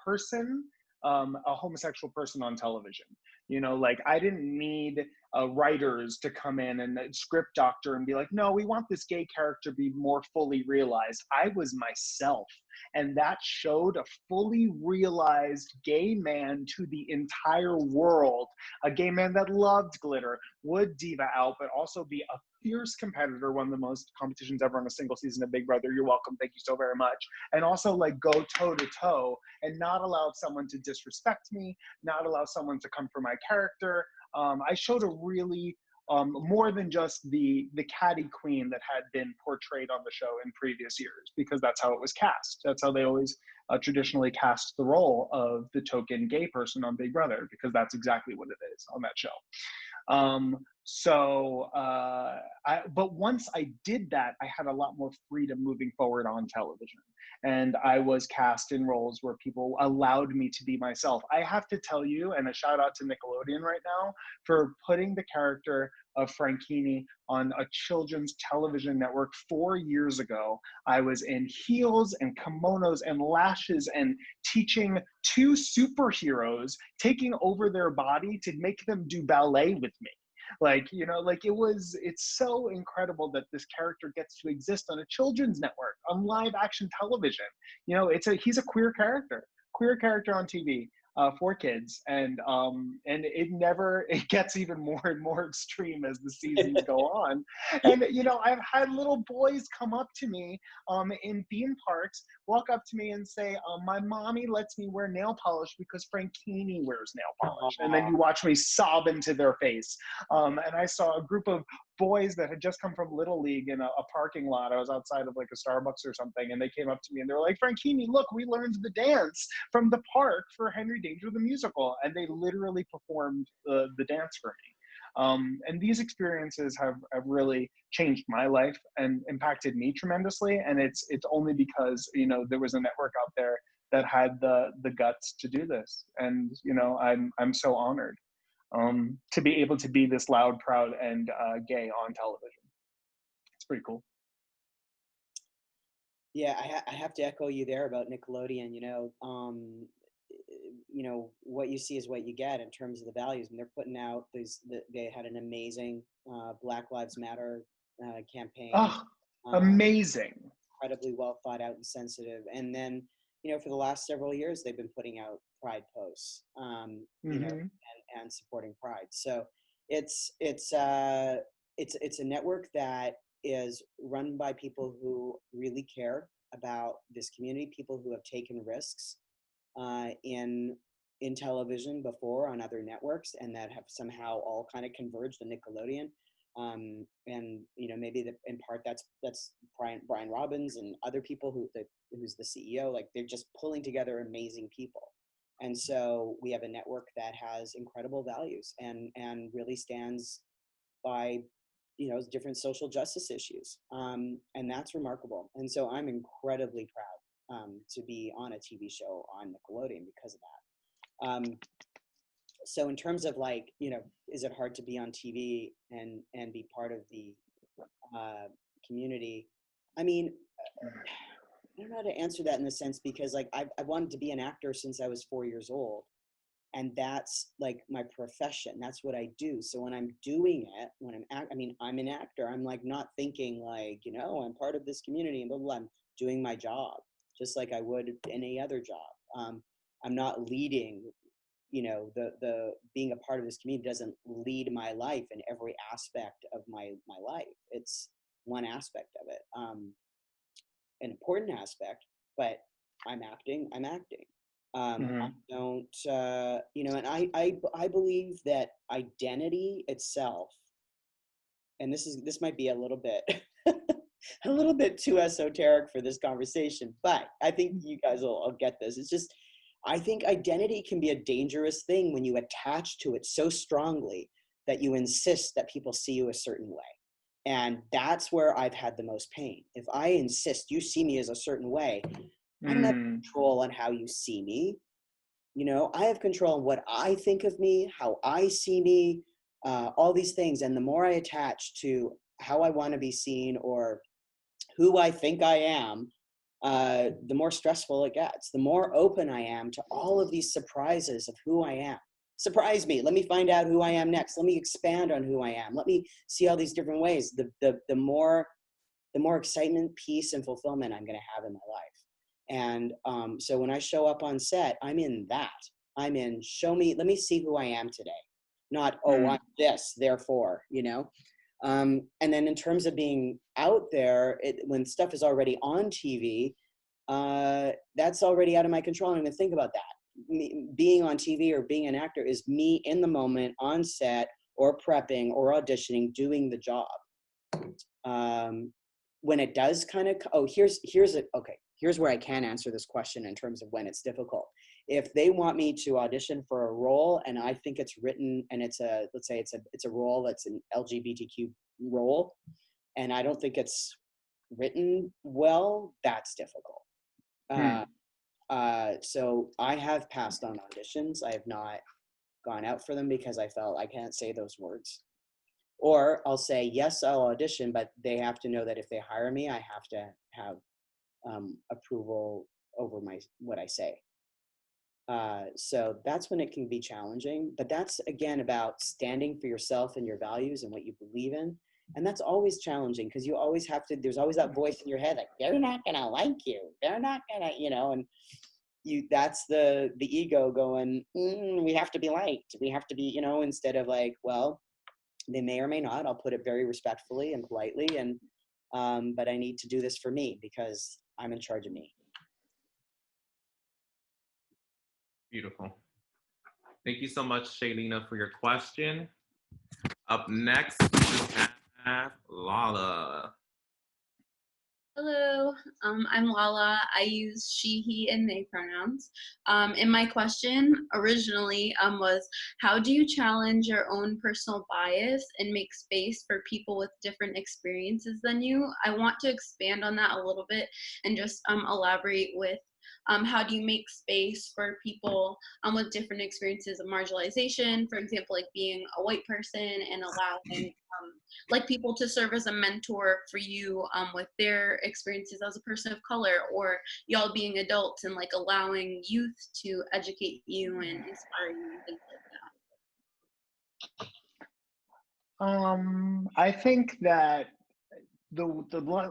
person, a homosexual person on television. Like I didn't need writers to come in and script doctor and be like, no, we want this gay character to be more fully realized. I was myself. And that showed a fully realized gay man to the entire world, a gay man that loved glitter, would diva out, but also be a fierce competitor, one of the most competitions ever on a single season of Big Brother. You're welcome. Thank you so very much. And also like go toe to toe and not allow someone to disrespect me, not allow someone to come for my character. I showed a really more than just the catty queen that had been portrayed on the show in previous years, because that's how it was cast. That's how they always traditionally cast the role of the token gay person on Big Brother, because that's exactly what it is on that show. But once I did that, I had a lot more freedom moving forward on television. And I was cast in roles where people allowed me to be myself. I have to tell you, and a shout out to Nickelodeon right now, for putting the character of Frankie on a children's television network 4 years ago. I was in heels and kimonos and lashes and teaching two superheroes, taking over their body to make them do ballet with me. It's so incredible that this character gets to exist on a children's network, on live action television. He's a queer character on TV for kids. And it gets even more and more extreme as the seasons go on. And, I've had little boys come up to me in theme parks, walk up to me and say, my mommy lets me wear nail polish because Frankie wears nail polish. And then you watch me sob into their face. And I saw a group of boys that had just come from Little League in a parking lot. I was outside of like a Starbucks or something, and they came up to me and they were like, Frankie, look, we learned the dance from the park for Henry Danger the Musical. And they literally performed the dance for me. And these experiences have really changed my life and impacted me tremendously. And it's only because, there was a network out there that had the guts to do this. And, I'm so honored to be able to be this loud, proud, and gay on television. It's pretty cool. Yeah, I have to echo you there about Nickelodeon. What you see is what you get in terms of the values, and they're putting out they had an amazing Black Lives Matter campaign. Oh, amazing! Incredibly well thought out and sensitive. And then, for the last several years, they've been putting out Pride posts, and supporting Pride. So it's a network that is run by people who really care about this community, people who have taken risks in television before on other networks, and that have somehow all kind of converged in Nickelodeon. And maybe in part that's Brian Robbins and other people who's the CEO. Like, they're just pulling together amazing people. And so we have a network that has incredible values and really stands by, different social justice issues. And that's remarkable. And so I'm incredibly proud to be on a TV show on Nickelodeon because of that. So in terms of like, you know, is it hard to be on TV and be part of the community? I mean, I don't know how to answer that in the sense, because like I wanted to be an actor since I was 4 years old, and that's like my profession. That's what I do. So when I'm doing it, when I mean, I'm an actor. I'm like not thinking like, you know, I'm part of this community and blah, blah, blah. I'm doing my job just like I would any other job. I'm not leading, you know, the being a part of this community doesn't lead my life in every aspect of my life. It's one aspect of it, an important aspect, but I'm acting. I don't, you know, and I believe that identity itself, and this might be a little bit, a little bit too esoteric for this conversation, but I think you guys will get this. It's just, I think identity can be a dangerous thing when you attach to it so strongly that you insist that people see you a certain way. And that's where I've had the most pain. If I insist you see me as a certain way, I don't have control on how you see me. You know, I have control on what I think of me, how I see me, all these things. And the more I attach to how I want to be seen or who I think I am, the more stressful it gets. The more open I am to all of these surprises of who I am. Surprise me. Let me find out who I am next. Let me expand on who I am. Let me see all these different ways. The more excitement, peace, and fulfillment I'm going to have in my life. And so when I show up on set, I'm in that. I'm in, show me, let me see who I am today. Not, oh, I'm this, therefore, you know? And then in terms of being out there, when stuff is already on TV, that's already out of my control. I don't even think about that. Being on TV or being an actor is me in the moment on set or prepping or auditioning, doing the job. When it does kind of, here's where I can answer this question in terms of when it's difficult. If they want me to audition for a role and I think it's written and it's a, let's say it's a role that's an LGBTQ role, and I don't think it's written well, that's difficult. So I have passed on auditions. I have not gone out for them because I felt I can't say those words. Or I'll say, yes, I'll audition, but they have to know that if they hire me, I have to have approval over what I say. So that's when it can be challenging, but that's again about standing for yourself and your values and what you believe in. And that's always challenging because you always have to, there's always that voice in your head, like, they're not gonna like you. They're not gonna, you know, and that's the ego going, we have to be liked. We have to be, you know, instead of like, well, they may or may not, I'll put it very respectfully and politely. And, but I need to do this for me because I'm in charge of me. Beautiful. Thank you so much, Shaylina, for your question. Up next, we have Lala. Hello, I'm Lala. I use she, he, and they pronouns. And my question originally was, how do you challenge your own personal bias and make space for people with different experiences than you? I want to expand on that a little bit and just elaborate with how do you make space for people with different experiences of marginalization, for example, like being a white person, and allowing like people to serve as a mentor for you with their experiences as a person of color, or y'all being adults and like allowing youth to educate you and inspire you and things like that. I think that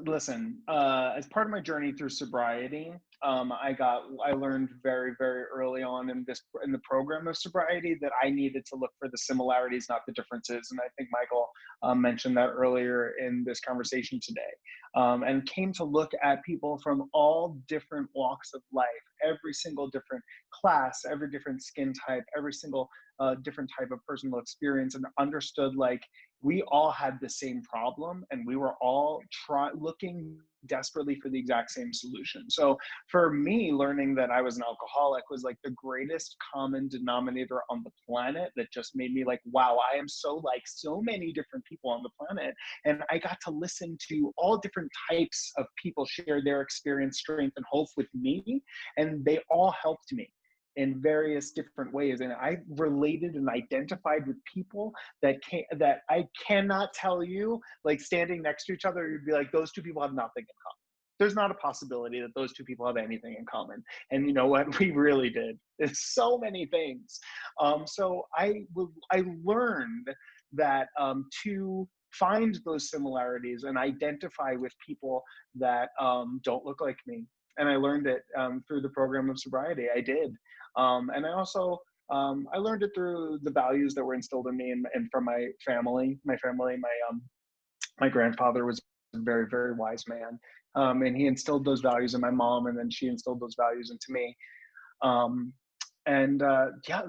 listen, as part of my journey through sobriety, I learned very, very early on in the program of sobriety that I needed to look for the similarities, not the differences. And I think Michael mentioned that earlier in this conversation today, and came to look at people from all different walks of life, every single different class, every different skin type, every single different type of personal experience, and understood like we all had the same problem and we were all looking desperately for the exact same solution. So for me, learning that I was an alcoholic was like the greatest common denominator on the planet that just made me like, wow, I am so like so many different people on the planet. And I got to listen to all different types of people share their experience, strength, and hope with me. And they all helped me in various different ways. And I related and identified with people that I cannot tell you, like standing next to each other, you'd be like, those two people have nothing in common. There's not a possibility that those two people have anything in common. And you know what? We really did. There's so many things. So I learned that to find those similarities and identify with people that don't look like me. And I learned it through the program of sobriety. I did. And I also, I learned it through the values that were instilled in me and from my family. My grandfather was a very, very wise man. And he instilled those values in my mom, and then she instilled those values into me. Yeah,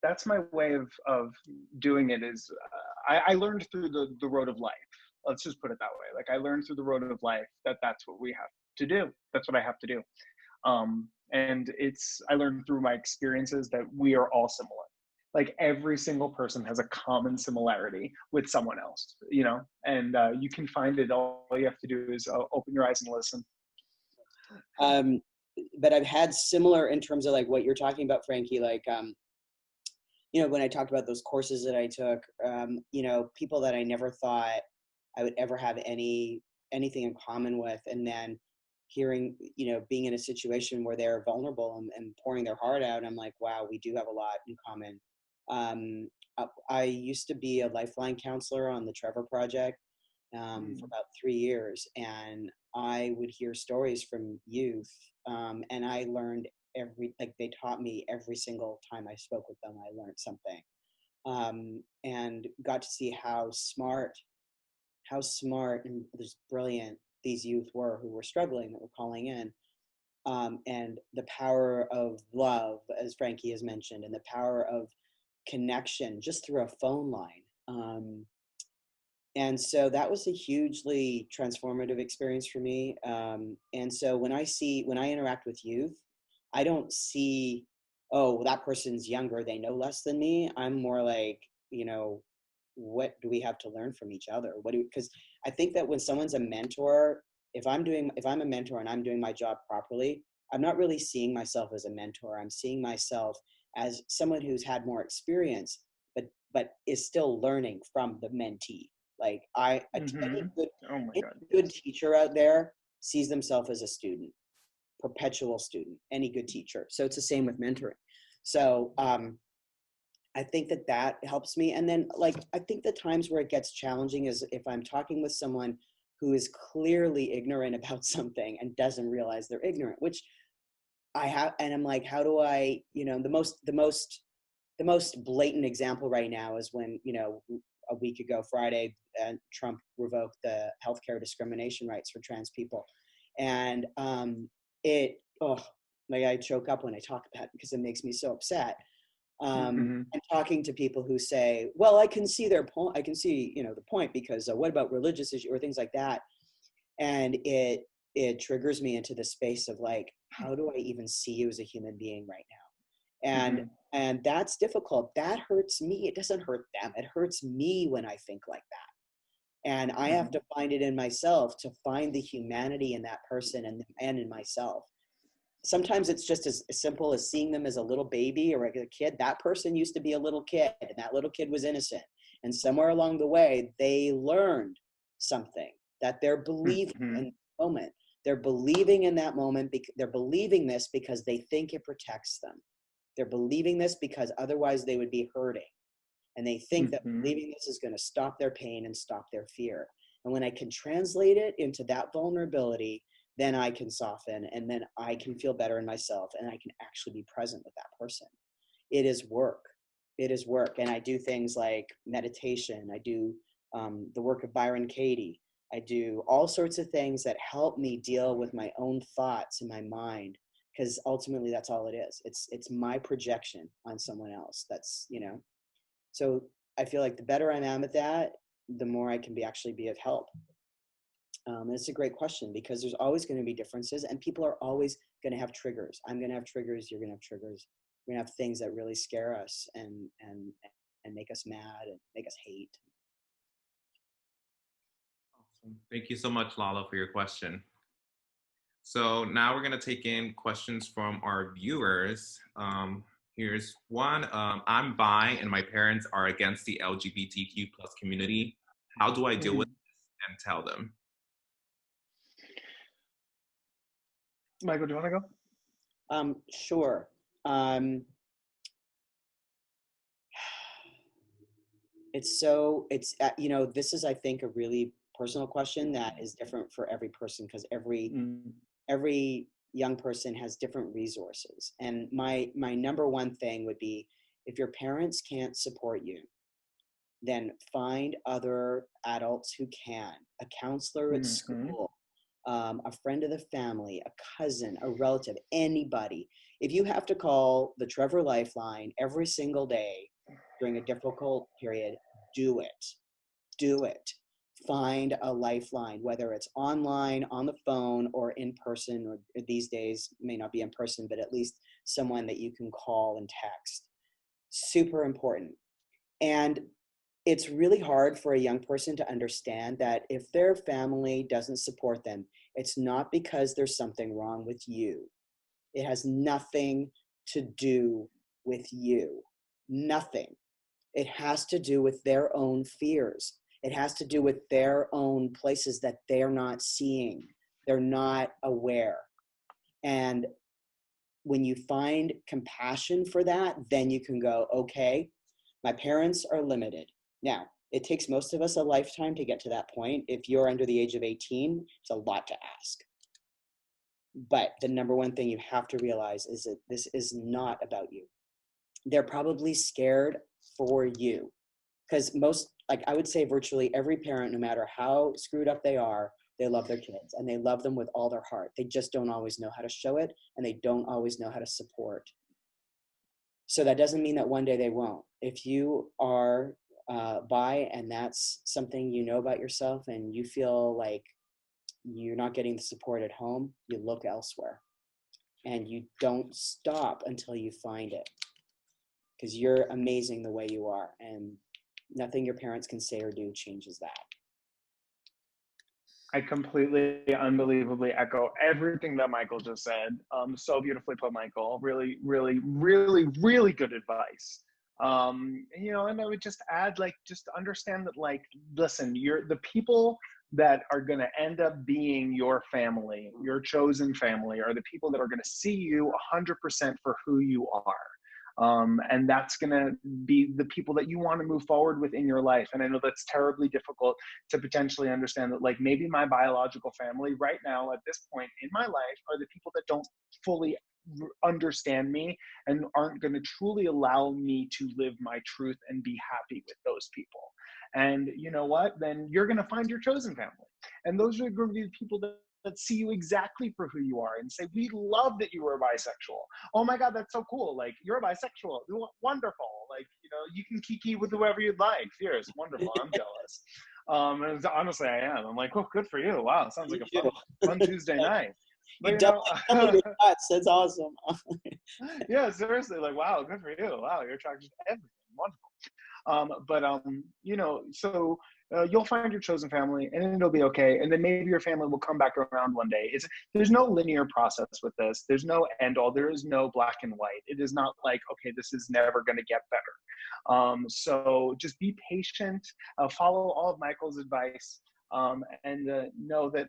that's my way of doing it. Is I learned through the road of life. Let's just put it that way. Like I learned through the road of life that's what we have to do. That's what I have to do. And I learned through my experiences that we are all similar. Like every single person has a common similarity with someone else, you know, and you can find it. All you have to do is open your eyes and listen. But I've had similar in terms of like what you're talking about, Frankie, like, you know, when I talked about those courses that I took, you know, people that I never thought I would ever have anything in common with. And then hearing, you know, being in a situation where they're vulnerable and pouring their heart out, I'm like, wow, we do have a lot in common. I used to be a lifeline counselor on the Trevor Project for about 3 years, and I would hear stories from youth, and I learned they taught me every single time I spoke with them. I learned something, and got to see how smart and just brilliant these youth were who were struggling, that were calling in. And the power of love, as Frankie has mentioned, and the power of connection just through a phone line. And so that was a hugely transformative experience for me. And so when I interact with youth, I don't see, oh, that person's younger, they know less than me. I'm more like, you know, what do we have to learn from each other? Because I think that when someone's a mentor, if I'm a mentor and I'm doing my job properly, I'm not really seeing myself as a mentor. I'm seeing myself as someone who's had more experience, but is still learning from the mentee. Like any good teacher out there sees themselves as a student, perpetual student, any good teacher. So it's the same with mentoring. So I think that helps me. And then like, I think the times where it gets challenging is if I'm talking with someone who is clearly ignorant about something and doesn't realize they're ignorant, which I have, and I'm like, how do I, you know, the most blatant example right now is when, you know, a week ago Friday, Trump revoked the healthcare discrimination rights for trans people. And like I choke up when I talk about it because it makes me so upset. And talking to people who say, well, I can see their point. I can see, you know, the point, because what about religious issues or things like that? And it triggers me into the space of like, how do I even see you as a human being right now? And that's difficult. That hurts me. It doesn't hurt them. It hurts me when I think like that. And I have to find it in myself to find the humanity in that person and in myself. Sometimes it's just as simple as seeing them as a little baby or a kid. That person used to be a little kid, and that little kid was innocent. And somewhere along the way, they learned something that they're believing in the moment. They're believing in that moment. They're believing this because they think it protects them. They're believing this because otherwise they would be hurting. And they think that believing this is going to stop their pain and stop their fear. And when I can translate it into that vulnerability, then I can soften, and then I can feel better in myself, and I can actually be present with that person. It is work. It is work. And I do things like meditation. I do the work of Byron Katie. I do all sorts of things that help me deal with my own thoughts in my mind, because ultimately that's all it is. It's my projection on someone else. That's, you know, so I feel like the better I am at that, the more I can actually be of help. It's a great question, because there's always going to be differences, and people are always going to have triggers. I'm going to have triggers. You're going to have triggers. We're going to have things that really scare us and make us mad and make us hate. Awesome. Thank you so much, Lala, for your question. So now we're gonna take in questions from our viewers. Here's one. I'm bi and my parents are against the LGBTQ plus community. How do I deal with this and tell them? Michael, do you want to go? Sure. This is, I think, a really personal question that is different for every person, because every young person has different resources. And my number one thing would be, if your parents can't support you, then find other adults who can, a counselor at school, a friend of the family, a cousin, a relative, anybody. If you have to call the Trevor Lifeline every single day during a difficult period, do it. Do it. Find a lifeline, whether it's online, on the phone, or in person, or these days may not be in person, but at least someone that you can call and text. Super important. And it's really hard for a young person to understand that if their family doesn't support them, it's not because there's something wrong with you. It has nothing to do with you. Nothing. It has to do with their own fears. It has to do with their own places that they're not seeing. They're not aware. And when you find compassion for that, then you can go, okay, my parents are limited. Now, it takes most of us a lifetime to get to that point. If you're under the age of 18, it's a lot to ask. But the number one thing you have to realize is that this is not about you. They're probably scared for you. Because I would say virtually every parent, no matter how screwed up they are, they love their kids and they love them with all their heart. They just don't always know how to show it, and they don't always know how to support. So that doesn't mean that one day they won't. If you are bi and that's something you know about yourself and you feel like you're not getting the support at home, you look elsewhere. And you don't stop until you find it. Because you're amazing the way you are. And nothing your parents can say or do changes that. I completely, unbelievably echo everything that Michael just said. So beautifully put, Michael. Really, really, really, really good advice. And I would just add, just understand that, listen, you're the people that are going to end up being your family, your chosen family, are the people that are going to see you 100% for who you are. And that's going to be the people that you want to move forward with in your life. And I know that's terribly difficult to potentially understand that, maybe my biological family right now at this point in my life are the people that don't fully understand me and aren't going to truly allow me to live my truth and be happy with those people. And you know what? Then you're going to find your chosen family. And those are going to be the people that see you exactly for who you are and say, we love that you were bisexual. Oh my God, that's so cool. You're bisexual. Wonderful. You can kiki with whoever you'd like. Fierce. Wonderful. I'm jealous. And honestly, I am. I'm like, oh, good for you. Wow. Sounds like a fun Tuesday night. But, that's awesome. Yeah, seriously. Wow, good for you. Wow, you're attracted to everything. Wonderful. So you'll find your chosen family and it'll be okay. And then maybe your family will come back around one day. There's no linear process with this. There's no end all. There is no black and white. It is not okay, this is never going to get better. So just be patient, follow all of Michael's advice. And know that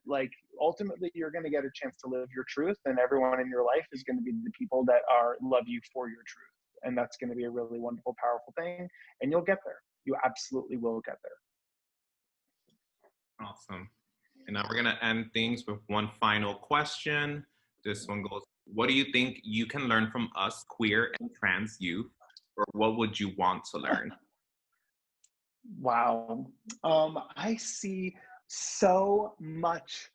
ultimately you're going to get a chance to live your truth, and everyone in your life is going to be the people that love you for your truth. And that's going to be a really wonderful, powerful thing. And you'll get there. You absolutely will get there. Awesome. And now we're going to end things with one final question. This one goes, what do you think you can learn from us queer and trans youth? Or what would you want to learn? Wow. I see so much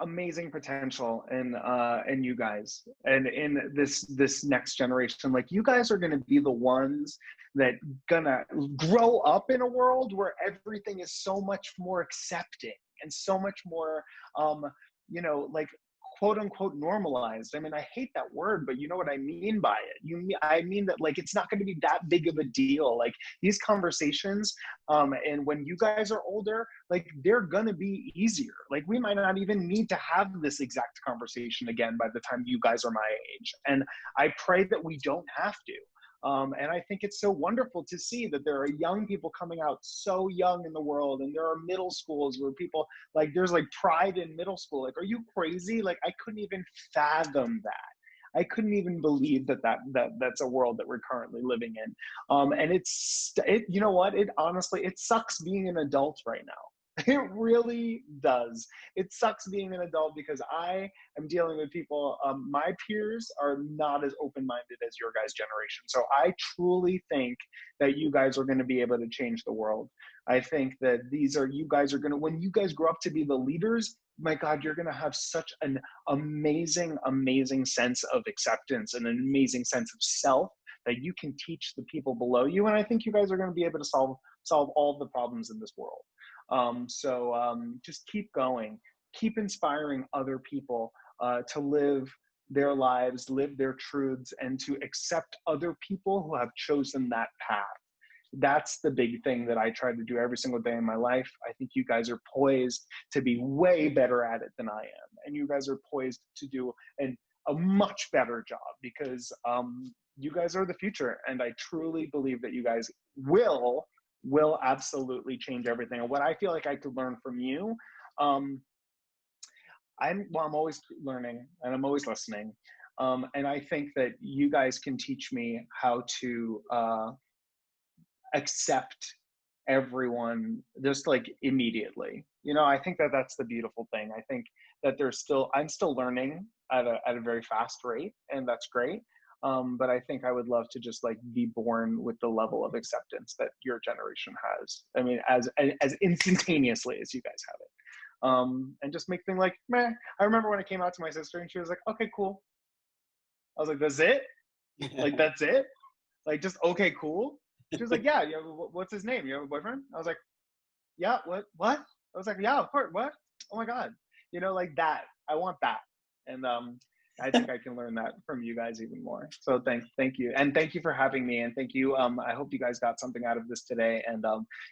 amazing potential in you guys and in this next generation. You guys are going to be the ones that gonna grow up in a world where everything is so much more accepting and so much more quote unquote normalized. I mean, I hate that word, but you know what I mean by it. I mean that like, it's not going to be that big of a deal. Like these conversations, and when you guys are older, like they're going to be easier. Like we might not even need to have this exact conversation again by the time you guys are my age. And I pray that we don't have to. And I think it's so wonderful to see that there are young people coming out so young in the world, and there are middle schools where people like, there's like pride in middle school. Like, are you crazy? Like, I couldn't even fathom that. I couldn't even believe that's a world that we're currently living in. And you know what? It honestly, it sucks being an adult right now. It really does. It sucks being an adult because I am dealing with people, my peers are not as open-minded as your guys' generation. So I truly think that you guys are going to be able to change the world. I think that you guys are going to, when you guys grow up to be the leaders, my God, you're going to have such an amazing, amazing sense of acceptance and an amazing sense of self that you can teach the people below you. And I think you guys are going to be able to solve all the problems in this world. Just keep going, keep inspiring other people to live their lives, live their truths, and to accept other people who have chosen that path. That's the big thing that I try to do every single day in my life. I think you guys are poised to be way better at it than I am. And you guys are poised to do a much better job because you guys are the future. And I truly believe that you guys will absolutely change everything. And what I feel like I could learn from you, I'm always learning and I'm always listening. And I think that you guys can teach me how to accept everyone just like immediately. You know, I think that that's the beautiful thing. I think that I'm still learning at a very fast rate, and that's great. But I think I would love to just like be born with the level of acceptance that your generation has. I mean, as instantaneously as you guys have it. And just make things like, meh. I remember when I came out to my sister and she was like, okay, cool. I was like, that's it? Like, that's it? Like, just okay, cool? She was like, yeah, what's his name? You have a boyfriend? I was like, yeah, what? I was like, yeah, of course, what? Oh my God. You know, like that. I want that. And I think I can learn that from you guys even more. So thank you. And thank you for having me. And thank you. I hope you guys got something out of this today. And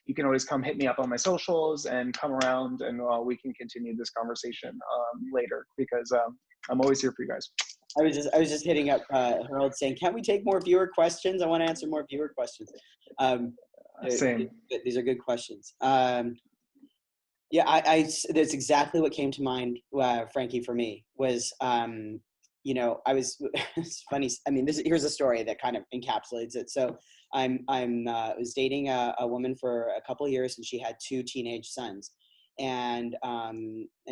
you can always come hit me up on my socials and come around and we can continue this conversation later because I'm always here for you guys. I was just hitting up Harold saying, can't we take more viewer questions? I want to answer more viewer questions. Same. These are good questions. Yeah, that's exactly what came to mind, Frankie, for me was, you know, it's funny. I mean, here's a story that kind of encapsulates it. So I was dating a woman for a couple of years and she had 2 teenage sons. And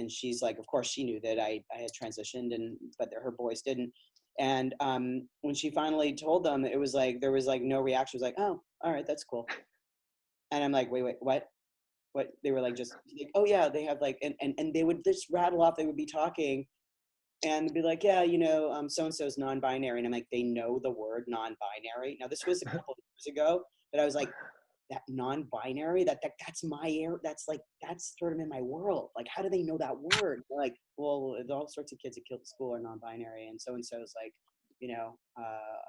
she's like, of course she knew that I had transitioned but her boys didn't. And when she finally told them, it was like, there was like no reaction. It was like, oh, all right, that's cool. And I'm like, wait, what? They were like, just like, oh yeah, they have like, and they would just rattle off, they would be talking and be like, yeah, you know, so-and-so is non-binary. And I'm like, they know the word non-binary. Now this was a couple of years ago, but I was like, that non-binary, that's my air. That's sort of in my world. Like, how do they know that word? They're like, well, all sorts of kids at school are non-binary. And so-and-so is like, you know,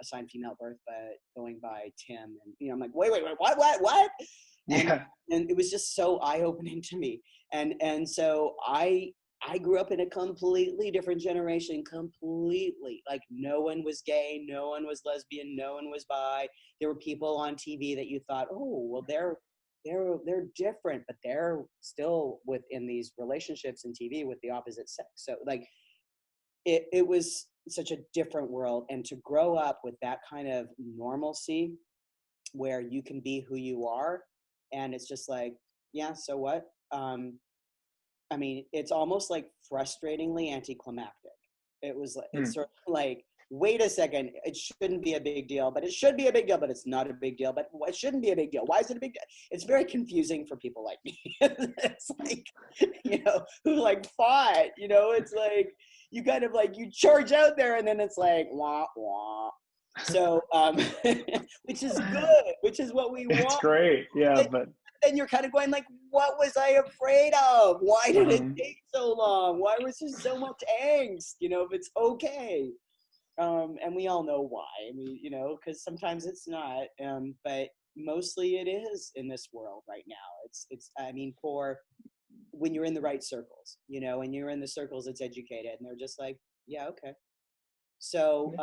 assigned female birth, but going by Tim. And, you know, I'm like, wait, what? Yeah. And it was just so eye-opening to me. And so I grew up in a completely different generation, completely. Like, no one was gay, no one was lesbian, no one was bi. There were people on TV that you thought, oh, well, they're different, but they're still within these relationships in TV with the opposite sex. So, like, it was such a different world. And to grow up with that kind of normalcy where you can be who you are, and it's just like, yeah, so what? I mean, it's almost like frustratingly anticlimactic. It was like, it's sort of like, wait a second, it shouldn't be a big deal, but it should be a big deal, but it's not a big deal, but it shouldn't be a big deal. Why is it a big deal? It's very confusing for people like me. It's like, you know, who like fought, you know, it's like, you kind of like, you charge out there and then it's like, wah, wah. So, which is good, which is what we want. It's great, yeah, but then you're kind of going like, what was I afraid of? Why did it Mhm. take so long? Why was there so much angst? You know, if it's okay. And we all know why. I mean, you know, because sometimes it's not, but mostly it is in this world right now. I mean, for when you're in the right circles, you know, when you're in the circles that's educated, and they're just like, yeah, okay. So,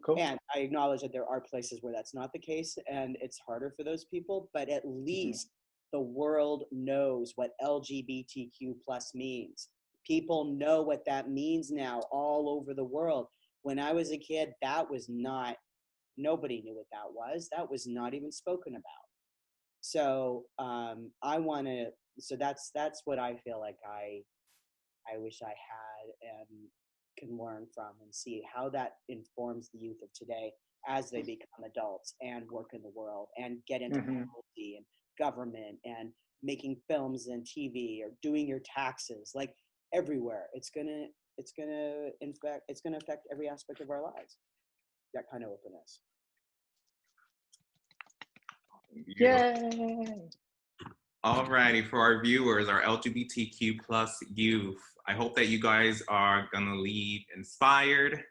Cool. and I acknowledge that there are places where that's not the case, and it's harder for those people, but at least the world knows what LGBTQ plus means. People know what that means now all over the world. When I was a kid, that was not, nobody knew what that was. That was not even spoken about. So I want to, so that's what I feel like I wish I had and can learn from and see how that informs the youth of today as they become adults and work in the world and get into policy and government and making films and TV or doing your taxes, like everywhere. It's gonna affect every aspect of our lives. That kind of openness. Yay! Alrighty, for our viewers, our LGBTQ plus youth, I hope that you guys are gonna leave inspired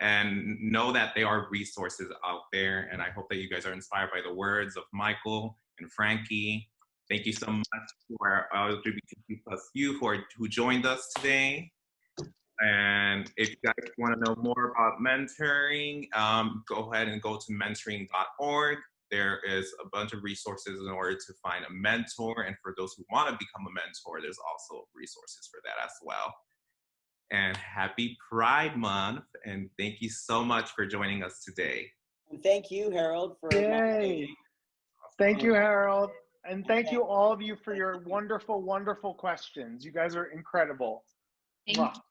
and know that there are resources out there. And I hope that you guys are inspired by the words of Michael and Frankie. Thank you so much for our LGBTQ plus youth who joined us today. And if you guys want to know more about mentoring, go ahead and go to mentoring.org. There is a bunch of resources in order to find a mentor. And for those who want to become a mentor, there's also resources for that as well. And happy Pride Month. And thank you so much for joining us today. And thank you, Harold, for Yay! Thank you, Harold. And thank you all of you for your wonderful, wonderful questions. You guys are incredible. Thank you.